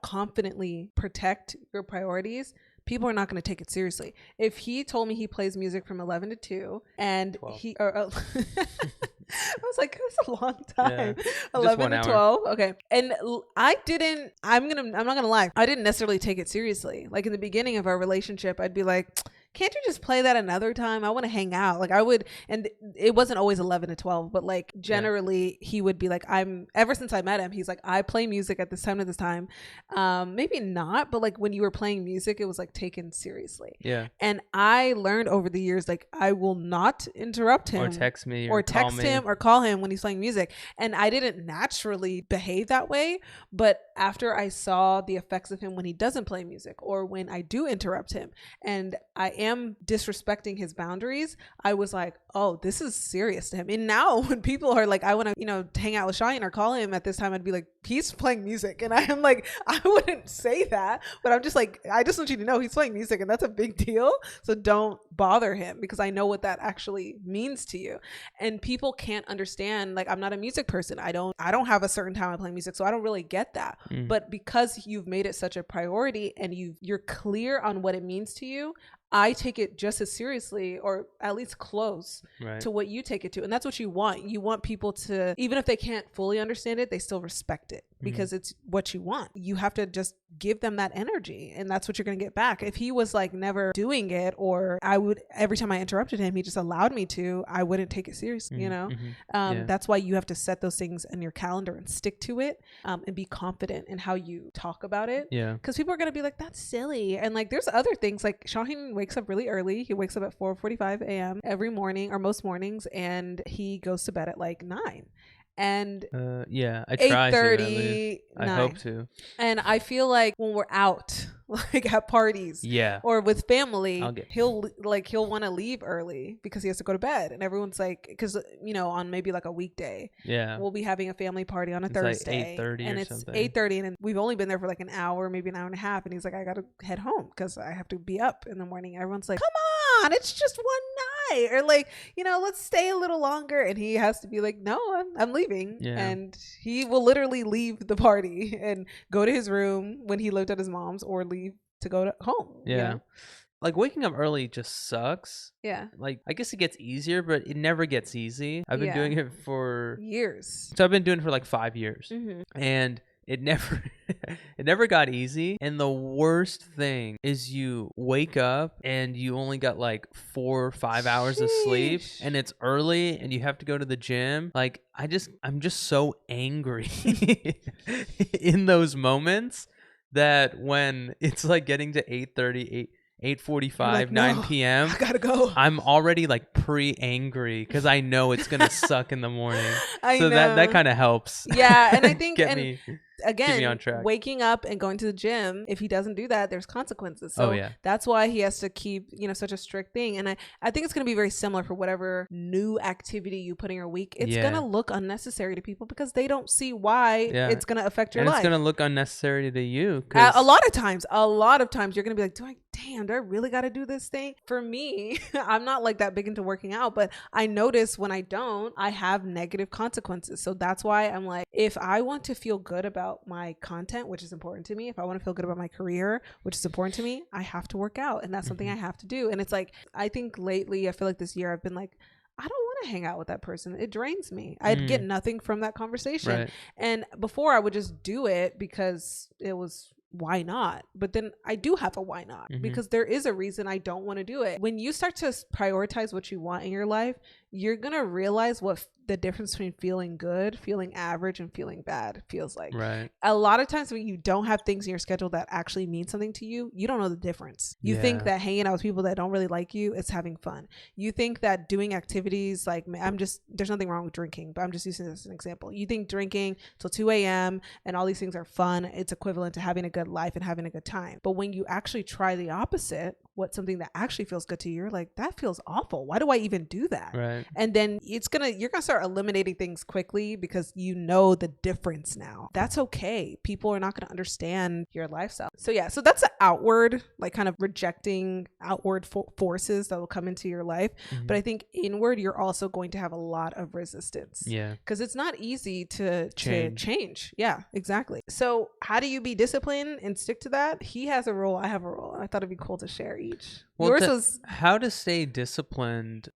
confidently protect your priorities, people are not going to take it seriously. If he told me he plays music from 11 to 2 and 12. I was like, that's a long time. 11 to 12. Okay. And I'm not going to lie, I didn't necessarily take it seriously. Like in the beginning of our relationship, I'd be like, can't you just play that another time? I want to hang out. Like I would, and it wasn't always 11 to 12, but like generally he would be like, ever since I met him, he's like, I play music at this time to this time. Maybe not, but like when you were playing music, it was like taken seriously. Yeah. And I learned over the years, like I will not interrupt him or text me or text him or call him when he's playing music. And I didn't naturally behave that way. But after I saw the effects of him when he doesn't play music, or when I do interrupt him and I am disrespecting his boundaries, I was like, oh, this is serious to him. And now when people are like, I want to, hang out with Shine or call him at this time, I'd be like, he's playing music. And I am like, I wouldn't say that, but I'm just like, I just want you to know he's playing music, and that's a big deal. So don't bother him, because I know what that actually means to you. And people can't understand, like, I'm not a music person. I don't have a certain time I play music, so I don't really get that. But because you've made it such a priority and you're clear on what it means to you, I take it just as seriously, or at least close to what you take it to. And that's what you want. You want people to, even if they can't fully understand it, they still respect it. it because it's what you want. You have to just give them that energy, and that's what you're going to get back. If he was like never doing it, or every time I interrupted him, he just allowed me to, I wouldn't take it seriously, you know? That's why you have to set those things in your calendar and stick to it, and be confident in how you talk about it. Yeah. Because people are going to be like, that's silly. And like, there's other things, like Shaheen wakes up really early. He wakes up at 4:45 a.m. every morning, or most mornings, and he goes to bed at like 9. And yeah, I try 8:30, I hope to. And I feel like when we're out, like at parties, or with family, he'll want to leave early because he has to go to bed, and everyone's like, because on maybe like a weekday, we'll be having a family party on a Thursday, like 8:30 and or it's something. 8:30, and we've only been there for like an hour, maybe an hour and a half, and he's like, I gotta head home because I have to be up in the morning. Everyone's like, come on, it's just one night, or like, let's stay a little longer, and he has to be like, no, I'm leaving. And he will literally leave the party and go to his room when he lived at his mom's, or leave to go to home. Like, waking up early just sucks. Like, I guess it gets easier, but it never gets easy. I've been doing it for years. So I've been doing it for like 5 years, and it never got easy. And the worst thing is you wake up and you only got like 4 or 5 hours of sleep, and it's early and you have to go to the gym. Like, I'm just so angry in those moments that when it's like getting to 8:30, 8:45, like, 9 p.m. I gotta go. I'm already like pre-angry because I know it's gonna suck in the morning. So that kind of helps. Yeah, and I think keep me on track. Waking up and going to the gym, if he doesn't do that, there's consequences. So that's why he has to keep, such a strict thing. And I think it's going to be very similar for whatever new activity you put in your week. It's going to look unnecessary to people because they don't see why it's going to affect your life. It's going to look unnecessary to you. A lot of times you're going to be like, do I really got to do this thing? For me, I'm not like that big into working out, but I notice when I don't, I have negative consequences. So that's why I'm like, if I want to feel good about my content, which is important to me, if I want to feel good about my career, which is important to me, I have to work out, and that's something I have to do. And it's like, I think lately, I feel like this year I've been like, I don't want to hang out with that person. It drains me. I'd get nothing from that conversation. Right. And before I would just do it because it was, why not? But then I do have a why not, because there is a reason I don't want to do it. When you start to prioritize what you want in your life, you're going to realize what the difference between feeling good, feeling average, and feeling bad feels like. Right. A lot of times when you don't have things in your schedule that actually mean something to you, you don't know the difference. You think that hanging out with people that don't really like you is having fun. You think that doing activities like, there's nothing wrong with drinking, but I'm just using this as an example. You think drinking till 2 a.m. and all these things are fun, it's equivalent to having a good life and having a good time. But when you actually try the opposite, what something that actually feels good to you, you're like, that feels awful. Why do I even do that? Right. And then you're gonna start eliminating things quickly because you know the difference now. That's okay. People are not gonna understand your lifestyle. So that's the outward, like kind of rejecting outward forces that will come into your life. But I think inward, you're also going to have a lot of resistance. Yeah. Because it's not easy to change. Yeah, exactly. So how do you be disciplined and stick to that? He has a role, I have a role. I thought it'd be cool to share each. Well, yours was how to stay disciplined.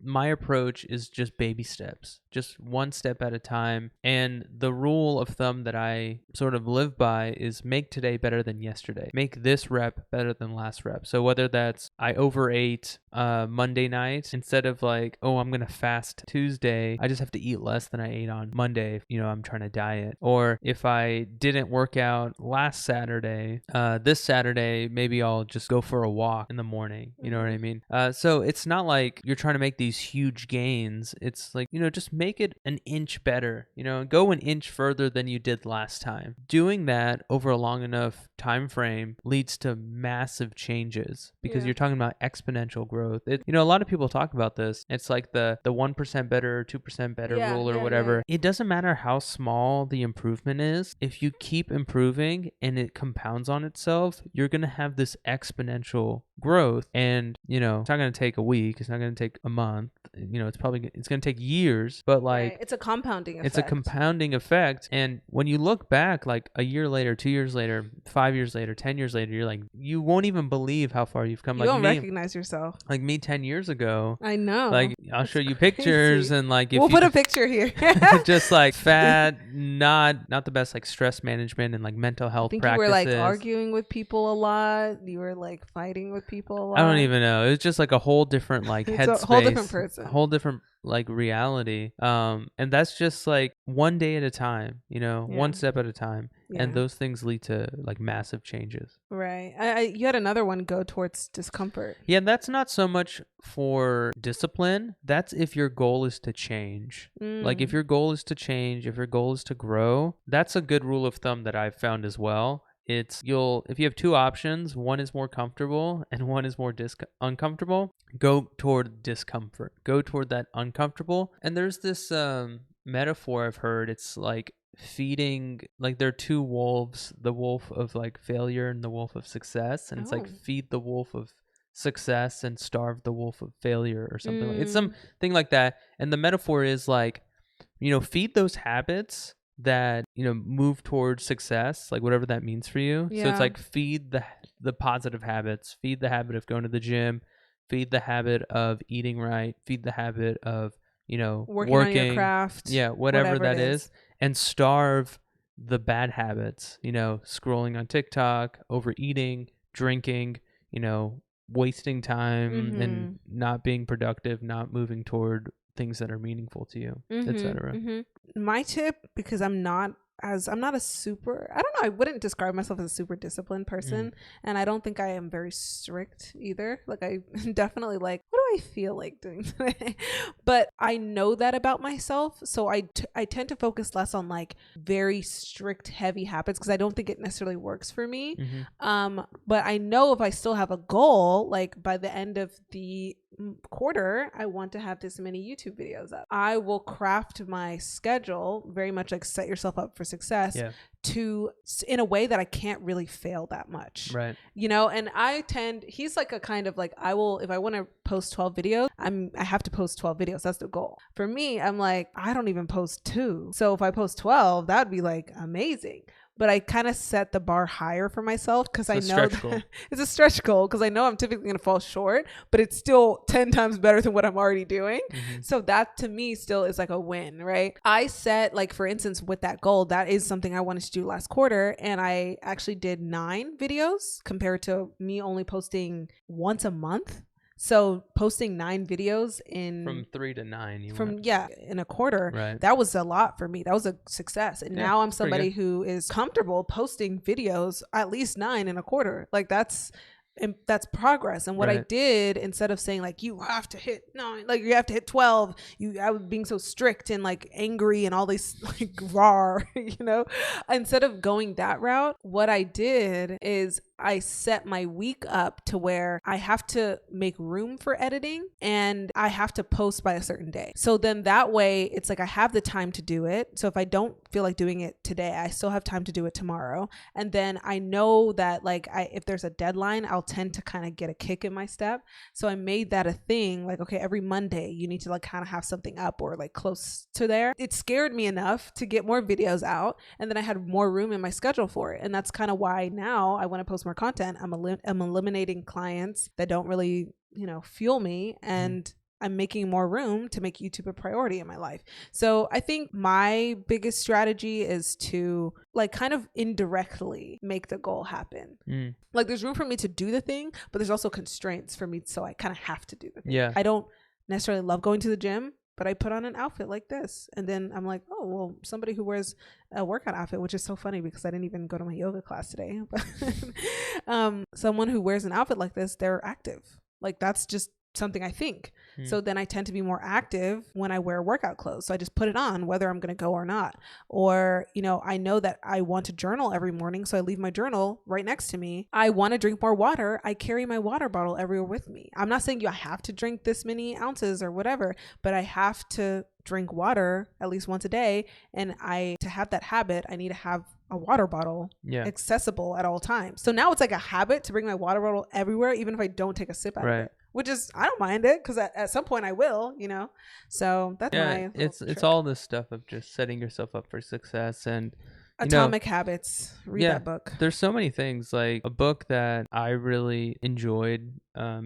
My approach is just baby steps, just one step at a time. And the rule of thumb that I sort of live by is make today better than yesterday. Make this rep better than last rep. So whether that's I overate Monday night, instead of like, oh, I'm going to fast Tuesday, I just have to eat less than I ate on Monday. I'm trying to diet. Or if I didn't work out last Saturday, this Saturday, maybe I'll just go for a walk in the morning. You know what I mean? So it's not like you're trying to make these huge gains. It's like, just make it an inch better, go an inch further than you did last time. Doing that over a long enough time frame leads to massive changes because you're talking about exponential growth. A lot of people talk about this. It's like the 1% better, 2% better rule or whatever. It doesn't matter how small the improvement is. If you keep improving and it compounds on itself, you're going to have this exponential growth. And, it's not going to take a week. It's not going to take a month. It's going to take years, but like, right. It's a compounding effect. It's a compounding effect. And when you look back, like a year later, 2 years later, 5 years later, 10 years later, you're like, you won't even believe how far you've come. You like don't me, recognize yourself. Like me 10 years ago. I know. Like I'll show you pictures and like, we'll put a picture here. just like fat, not the best like stress management and like mental health practices. You were like arguing with people a lot. You were like fighting with people a lot. I don't even know. It was just like a whole different like headspace. A whole different person. A whole different like reality. And that's just like one day at a time, one step at a time. Yeah. And those things lead to like massive changes. Right. You had another one, go towards discomfort. Yeah, that's not so much for discipline. That's if your goal is to change. Like if your goal is to change, if your goal is to grow, that's a good rule of thumb that I've found as well. If you have two options, one is more comfortable and one is more uncomfortable, go toward discomfort. Go toward that uncomfortable. And there's this metaphor I've heard. It's like feeding, like there are two wolves, the wolf of like failure and the wolf of success. And it's like feed the wolf of success and starve the wolf of failure or something. It's something like that. And the metaphor is like, feed those habits that move towards success, like whatever that means for you. So it's like feed the positive habits, feed the habit of going to the gym, feed the habit of eating right, feed the habit of working on your craft, whatever that is, and starve the bad habits, scrolling on TikTok, overeating, drinking, wasting time and not being productive, not moving toward things that are meaningful to you, etc. My tip, because I'm not a super, I don't know, I wouldn't describe myself as a super disciplined person, and I don't think I am very strict either. Like I definitely like, what do I feel like doing today? But I know that about myself, so I tend to focus less on like very strict heavy habits because I don't think it necessarily works for me. But I know if I still have a goal, like by the end of the quarter, I want to have this many YouTube videos up, I will craft my schedule very much like set yourself up for success to in a way that I can't really fail that much, right? And he's like a kind of like, if I want to post 12 videos, I have to post 12 videos. That's the goal. For me, I'm like, I don't even post 2. So if I post 12, that'd be like amazing. But I kind of set the bar higher for myself because I know it's a stretch goal because I know I'm typically going to fall short, but it's still 10 times better than what I'm already doing. So that to me still is like a win, right? I set, like, for instance, with that goal, that is something I wanted to do last quarter. And I actually did 9 videos compared to me only posting once a month. So posting 9 videos from 3 to 9, in a quarter, right? That was a lot for me. That was a success. And now I'm somebody who is comfortable posting videos at least 9 in a quarter. Like that's progress. And what I did, instead of saying like, you have to hit 9, like you have to hit 12, I was being so strict and like angry and all this like raw, instead of going that route, what I did is I set my week up to where I have to make room for editing and I have to post by a certain day. So then that way it's like I have the time to do it. So if I don't feel like doing it today, I still have time to do it tomorrow. And then I know that like if there's a deadline, I'll tend to kind of get a kick in my step. So I made that a thing, like, okay, every Monday you need to like kind of have something up or like close to there. It scared me enough to get more videos out, and then I had more room in my schedule for it. And that's kind of why now I want to post more content. I'm eliminating clients that don't really, fuel me, and I'm making more room to make YouTube a priority in my life. So I think my biggest strategy is to like kind of indirectly make the goal happen. Like there's room for me to do the thing, but there's also constraints for me. So I kind of have to do the thing. Yeah. I don't necessarily love going to the gym, but I put on an outfit like this. And then I'm like, oh, well, somebody who wears a workout outfit, which is so funny because I didn't even go to my yoga class today. But someone who wears an outfit like this, they're active. Like that's just something I think. So then I tend to be more active when I wear workout clothes. So I just put it on whether I'm going to go or not. Or, I know that I want to journal every morning. So I leave my journal right next to me. I want to drink more water. I carry my water bottle everywhere with me. I'm not saying I have to drink this many ounces or whatever, but I have to drink water at least once a day. And to have that habit, I need to have a water bottle accessible at all times. So now it's like a habit to bring my water bottle everywhere, even if I don't take a sip out of it. Which is, I don't mind it because at some point I will, you know. So that's my it's all this stuff of just setting yourself up for success. And Atomic Habits. Read that book. There's so many things. Like a book that I really enjoyed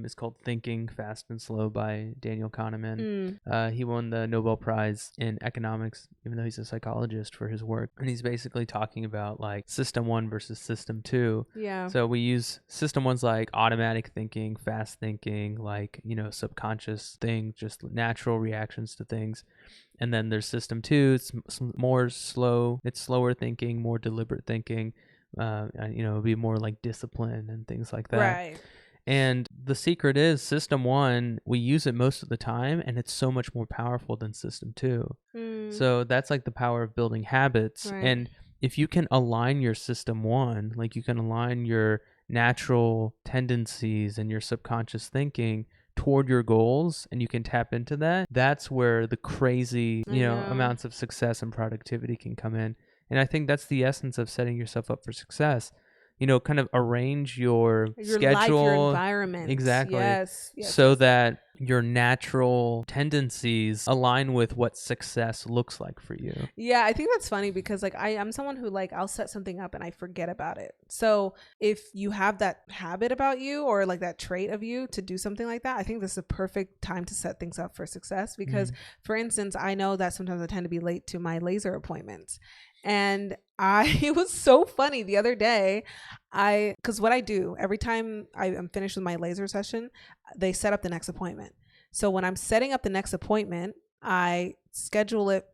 is called Thinking Fast and Slow by Daniel Kahneman. He won the Nobel Prize in economics, even though he's a psychologist, for his work. And he's basically talking about like system 1 versus system 2. Yeah. So we use system 1's like automatic thinking, fast thinking, like, subconscious things, just natural reactions to things. And then there's system 2. It's more slow. It's slower thinking, more deliberate thinking. It'd be more like discipline and things like that. Right. And the secret is system 1, we use it most of the time, and it's so much more powerful than system 2. So that's like the power of building habits. Right. And if you can align your system 1, like you can align your natural tendencies and your subconscious thinking toward your goals, and you can tap into that, that's where the crazy, amounts of success and productivity can come in. And I think that's the essence of setting yourself up for success. Kind of arrange your schedule, life, your environment. Exactly. Yes. So that your natural tendencies align with what success looks like for you. Yeah, I think that's funny because like I'm someone who like I'll set something up and I forget about it. So if you have that habit about you or like that trait of you to do something like that, I think this is a perfect time to set things up for success because for instance, I know that sometimes I tend to be late to my laser appointments. And it was so funny the other day, because what I do every time I'm finished with my laser session, they set up the next appointment. So when I'm setting up the next appointment, I schedule it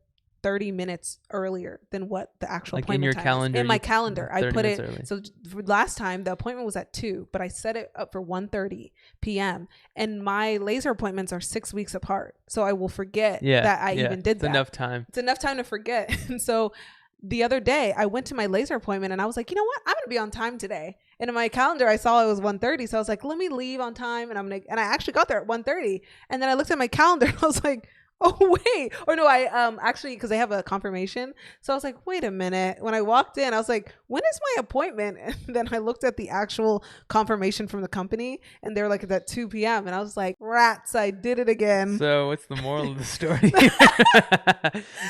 30 minutes earlier than what the actual appointment in your time calendar. Is. In my calendar, I put it. Early. So last time the appointment was at 2, but I set it up for 1:30 p.m. and my laser appointments are 6 weeks apart. So I will forget that I even did that. It's enough time. It's enough time to forget. And so the other day I went to my laser appointment and I was like, you know what? I'm going to be on time today. And in my calendar, I saw it was 1:30. So I was like, let me leave on time. And I actually got there at 1:30. And then I looked at my calendar and I was like, oh, wait. Or no, I actually, because they have a confirmation. So I was like, wait a minute. When I walked in, I was like, when is my appointment? And then I looked at the actual confirmation from the company and they're like at 2 p.m. And I was like, rats, I did it again. So what's the moral of the story?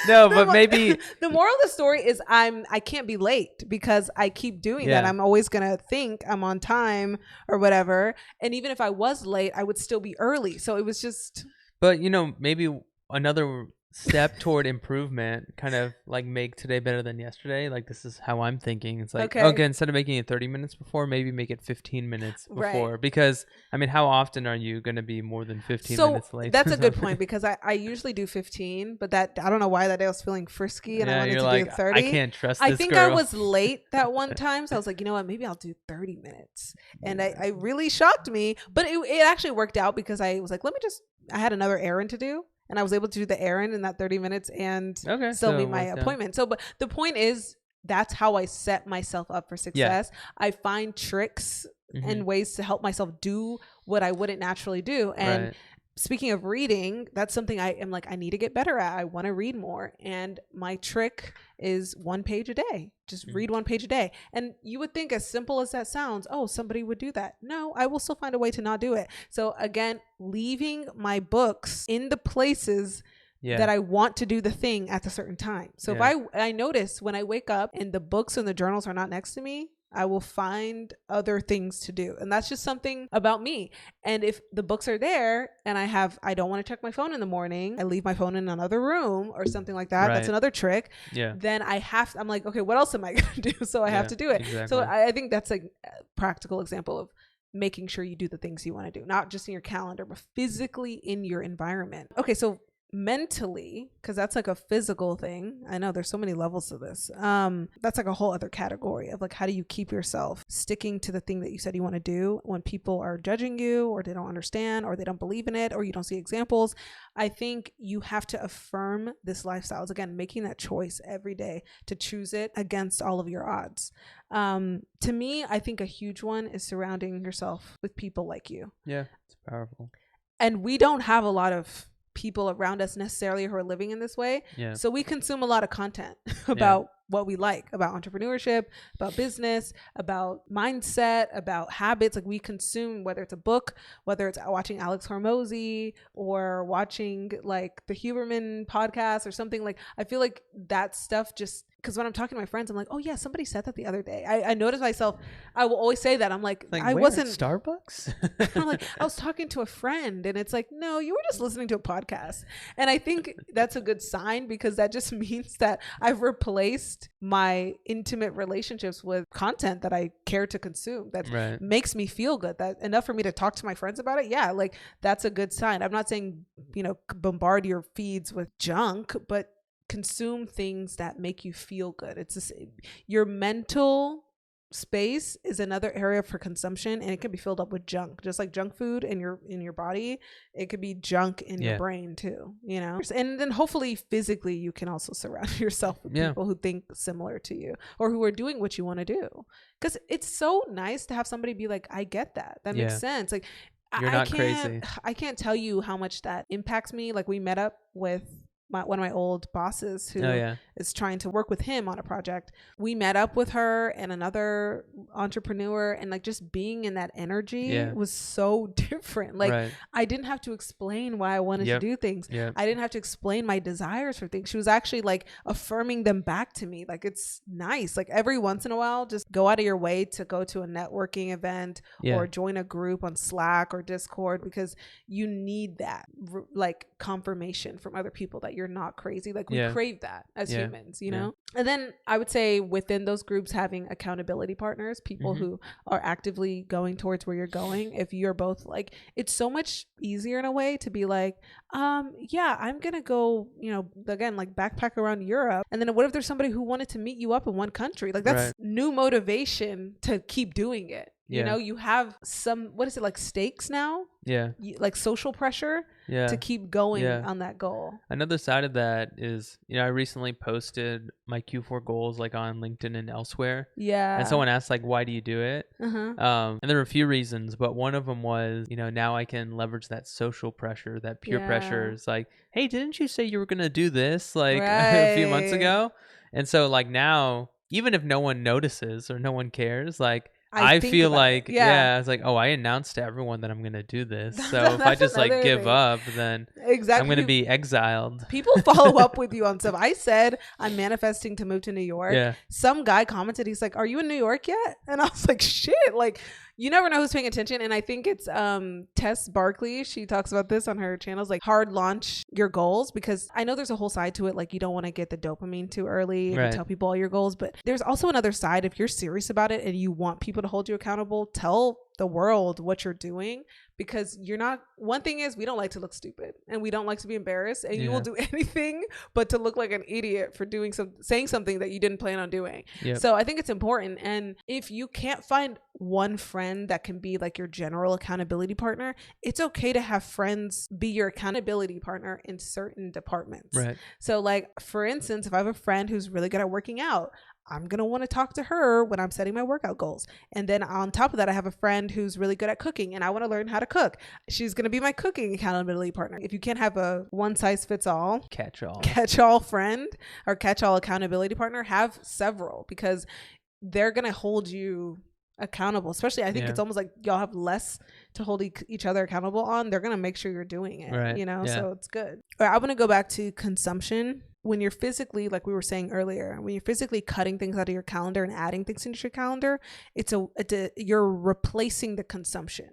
No, but maybe. The moral of the story is I can't be late because I keep doing that. I'm always going to think I'm on time or whatever. And even if I was late, I would still be early. So it was just. But, maybe another step toward improvement, kind of like make today better than yesterday. Like this is how I'm thinking. It's like, okay, instead of making it 30 minutes before, maybe make it 15 minutes before. Right. Because I mean, how often are you going to be more than 15 minutes late? That's a good point because I usually do 15, but I don't know why that day I was feeling frisky and I wanted to do 30. I can't trust this I think girl. I was late that one time. So I was like, you know what, maybe I'll do 30 minutes. And I really shocked me, but it actually worked out because I was like, I had another errand to do. And I was able to do the errand in that 30 minutes and still meet my appointment. So, but the point is, that's how I set myself up for success. Yeah. I find tricks and ways to help myself do what I wouldn't naturally do. And speaking of reading, that's something I am like, I need to get better at. I want to read more. And my trick is 1 page a day. Just read 1 page a day. And you would think, as simple as that sounds, oh, somebody would do that. No, I will still find a way to not do it. So again, leaving my books in the places that I want to do the thing at a certain time. So if I notice when I wake up and the books and the journals are not next to me, I will find other things to do. And that's just something about me. And if the books are there and I don't want to check my phone in the morning, I leave my phone in another room or something like that. Right. That's another trick. Yeah. Then I'm like, okay, what else am I going to do? So I have to do it. Exactly. So I think that's a practical example of making sure you do the things you want to do, not just in your calendar, but physically in your environment. Okay. So mentally, because that's like a physical thing. I know there's so many levels to this. That's like a whole other category of like, how do you keep yourself sticking to the thing that you said you want to do when people are judging you or they don't understand or they don't believe in it or you don't see examples. I think you have to affirm this lifestyle. It's again, making that choice every day to choose it against all of your odds. To me, I think a huge one is surrounding yourself with people like you. Yeah, it's powerful. And we don't have a lot of people around us necessarily who are living in this way. Yeah. So we consume a lot of content about what we like about entrepreneurship, about business, about mindset, about habits. Like we consume, whether it's a book, whether it's watching Alex Hormozy or watching like the Huberman podcast or something. Like I feel like that stuff just, because when I'm talking to my friends, I'm like, oh yeah, somebody said that the other day. I noticed myself, I will always say that. I'm like I wasn't Starbucks. I'm like, I was talking to a friend, and it's like, no, you were just listening to a podcast. And I think that's a good sign, because that just means that I've replaced my intimate relationships with content that I care to consume, that makes me feel good, that enough for me to talk to my friends about it. Yeah, like that's a good sign. I'm not saying, bombard your feeds with junk, but consume things that make you feel good. It's just, your mental space is another area for consumption, and it can be filled up with junk, just like junk food in your body. It could be junk in your brain too, and then hopefully physically you can also surround yourself with people who think similar to you or who are doing what you want to do, because it's so nice to have somebody be like, I get that makes sense. Like you're not crazy. I can't tell you how much that impacts me. Like we met up with one of my old bosses who is trying to work with him on a project. We met up with her and another entrepreneur, and like just being in that energy was so different. Like I didn't have to explain why I wanted to do things. I didn't have to explain my desires for things. She was actually like affirming them back to me. Like it's nice. Like every once in a while, just go out of your way to go to a networking event or join a group on Slack or Discord, because you need that like confirmation from other people that you're not crazy. Like we crave that as humans, know? And then I would say within those groups, having accountability partners, people who are actively going towards where you're going. If you're both like, it's so much easier in a way to be like, I'm gonna go, again, like backpack around Europe. And then what if there's somebody who wanted to meet you up in one country? Like that's new motivation to keep doing it. You have some, what is it, like stakes now? Like social pressure to keep going on that goal. Another side of that is, I recently posted my Q4 goals like on LinkedIn and elsewhere. And someone asked like, why do you do it? And there were a few reasons, but one of them was, now I can leverage that social pressure, that peer pressure. It's like, hey, didn't you say you were going to do this like a few months ago? And so like now, even if no one notices or no one cares, like I feel like, I was like, oh, I announced to everyone that I'm going to do this. So if I just like give up, then I'm going to be exiled. People follow up with you on stuff. I said, I'm manifesting to move to New York. Some guy commented, he's like, are you in New York yet? And I was like, shit, like, you never know who's paying attention. And I think it's Tess Barkley. She talks about this on her channels, like hard launch your goals, because I know there's a whole side to it. Like you don't want to get the dopamine too early and tell people all your goals. But there's also another side. If you're serious about it and you want people to hold you accountable, tell the world what you're doing, because you're not, one thing is we don't like to look stupid and we don't like to be embarrassed, and you will do anything but to look like an idiot for saying something that you didn't plan on doing. So I think it's important. And if you can't find one friend that can be like your general accountability partner, it's okay to have friends be your accountability partner in certain departments. So like, for instance, if I have a friend who's really good at working out, I'm going to want to talk to her when I'm setting my workout goals. And then on top of that, I have a friend who's really good at cooking and I want to learn how to cook. She's going to be my cooking accountability partner. If you can't have a one size fits all, catch-all friend or catch-all accountability partner, have several, because they're going to hold you accountable. Especially, I think it's almost like y'all have less to hold each other accountable on. They're going to make sure you're doing it, so it's good. All right, I'm going to go back to consumption. When you're physically, like we were saying earlier, when you're physically cutting things out of your calendar and adding things into your calendar, you're replacing the consumption.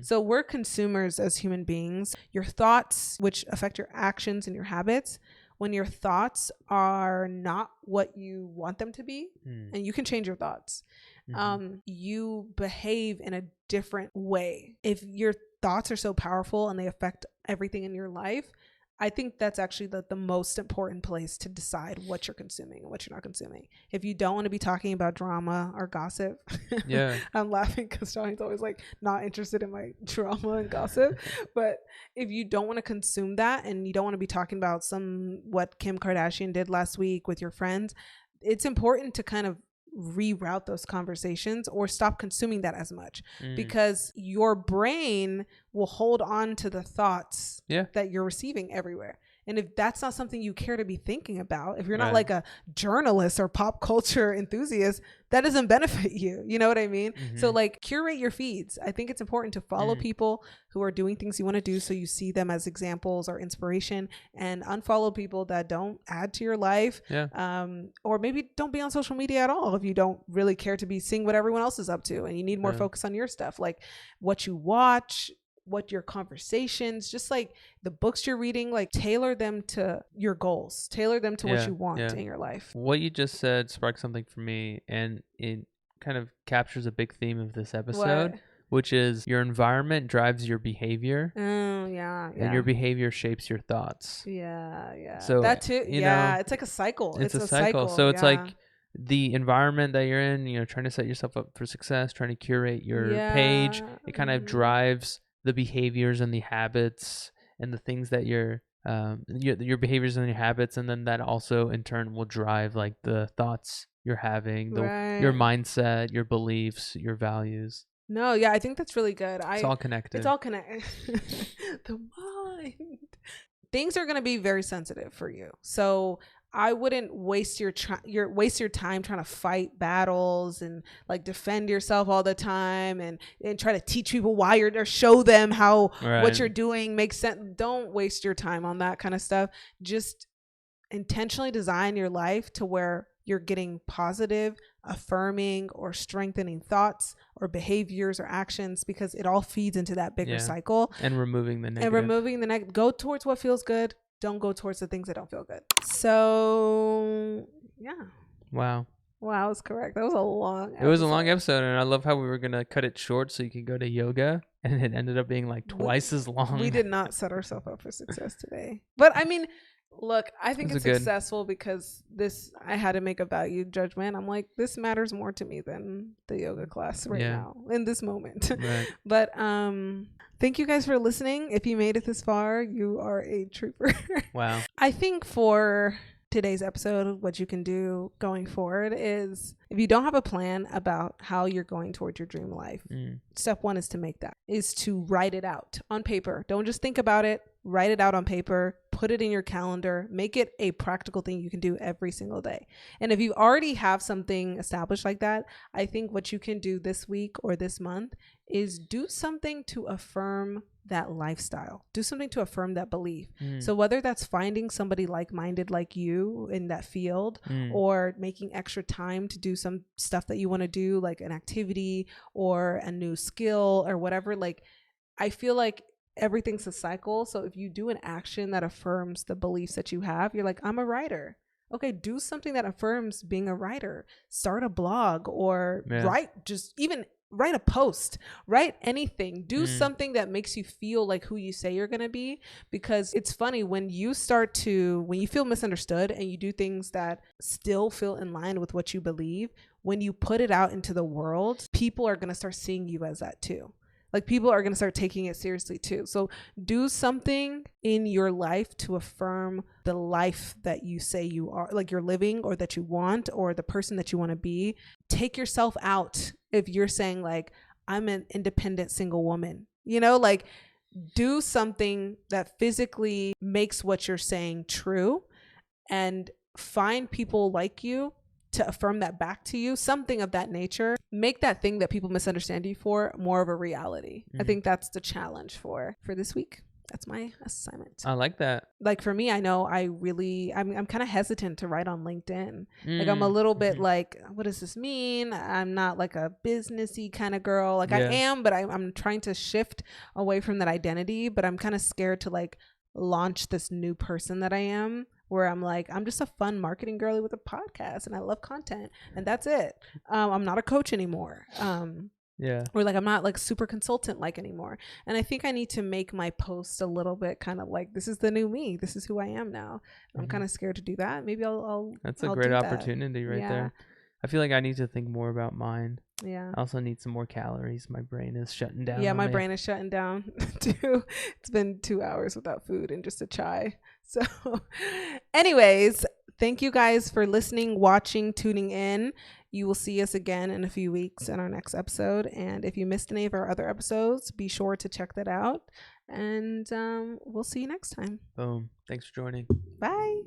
So we're consumers as human beings. Your thoughts, which affect your actions and your habits, when your thoughts are not what you want them to be, and you can change your thoughts, you behave in a different way. If your thoughts are so powerful and they affect everything in your life, I think that's actually the most important place to decide what you're consuming and what you're not consuming. If you don't want to be talking about drama or gossip, I'm laughing because Johnny's always like not interested in my drama and gossip. But if you don't want to consume that and you don't want to be talking about what Kim Kardashian did last week with your friends, it's important to kind of reroute those conversations or stop consuming that as much, because your brain will hold on to the thoughts that you're receiving everywhere. And if that's not something you care to be thinking about, if you're not Right. like a journalist or pop culture enthusiast, that doesn't benefit you. You know what I mean? So like curate your feeds. I think it's important to follow people who are doing things you want to do so you see them as examples or inspiration, and unfollow people that don't add to your life. Or maybe don't be on social media at all if you don't really care to be seeing what everyone else is up to and you need more focus on your stuff, like what you watch, what your conversations, just like the books you're reading, like tailor them to your goals, tailor them to what you want in your life. What you just said sparked something for me, and it kind of captures a big theme of this episode, which is your environment drives your behavior. And your behavior shapes your thoughts. So that too, it's like a cycle. It's a cycle. So it's like the environment that you're in, trying to set yourself up for success, trying to curate your page, it kind of drives the behaviors and the habits and the things that your behaviors and your habits, and then that also in turn will drive like the thoughts you're having, your mindset, your beliefs, your values. No, yeah, I think that's really good. It's all connected. It's all connected. The mind. Things are going to be very sensitive for you. So I wouldn't waste your time trying to fight battles and like defend yourself all the time and try to teach people why or show them how what you're doing makes sense. Don't waste your time on that kind of stuff. Just intentionally design your life to where you're getting positive, affirming, or strengthening thoughts or behaviors or actions, because it all feeds into that bigger cycle. And removing the negative. Go towards what feels good. Don't go towards the things that don't feel good. So, yeah. Wow, that's correct. That was a long episode. It was a long episode, and I love how we were going to cut it short so you could go to yoga, and it ended up being like twice as long. We did not set ourselves up for success today. But I mean, look, I think it's successful because I had to make a value judgment. I'm like, this matters more to me than the yoga class right now in this moment. But thank you guys for listening. If you made it this far, you are a trooper. Wow. I think for today's episode, what you can do going forward is, if you don't have a plan about how you're going towards your dream life, step one is to write it out on paper. Don't just think about it. Write it out on paper, put it in your calendar, make it a practical thing you can do every single day. And if you already have something established like that, I think what you can do this week or this month is do something to affirm that lifestyle. Do something to affirm that belief. So whether that's finding somebody like-minded like you in that field, or making extra time to do some stuff that you want to do, like an activity or a new skill or whatever, like I feel like everything's a cycle. So if you do an action that affirms the beliefs that you have, you're like, I'm a writer. Okay, do something that affirms being a writer. Start a blog or write a post, write anything, do something that makes you feel like who you say you're going to be. Because it's funny, when you feel misunderstood and you do things that still feel in line with what you believe, when you put it out into the world, people are going to start seeing you as that too. Like people are going to start taking it seriously too. So do something in your life to affirm the life that you say you are, like you're living, or that you want, or the person that you want to be. Take yourself out. If you're saying like, I'm an independent single woman, like do something that physically makes what you're saying true, and find people like you to affirm that back to you, something of that nature. Make that thing that people misunderstand you for more of a reality. I think that's the challenge for this week. That's my assignment. I like that. Like for me, I know I'm kind of hesitant to write on LinkedIn. Like I'm a little bit like, what does this mean? I'm not like a businessy kind of girl. Like I am, but I'm trying to shift away from that identity. But I'm kind of scared to like launch this new person that I am, where I'm like, I'm just a fun marketing girly with a podcast and I love content and that's it. I'm not a coach anymore. Or like I'm not like super consultant like anymore. And I think I need to make my posts a little bit kind of like, this is the new me. This is who I am now. I'm kind of scared to do that. Maybe I'll That's a great opportunity right there. I feel like I need to think more about mine. I also need some more calories. My brain is shutting down. My brain is shutting down too. It's been 2 hours without food and just a chai. So anyways, thank you guys for listening, watching, tuning in. You will see us again in a few weeks in our next episode. And if you missed any of our other episodes, be sure to check that out. And we'll see you next time. Boom. Thanks for joining. Bye.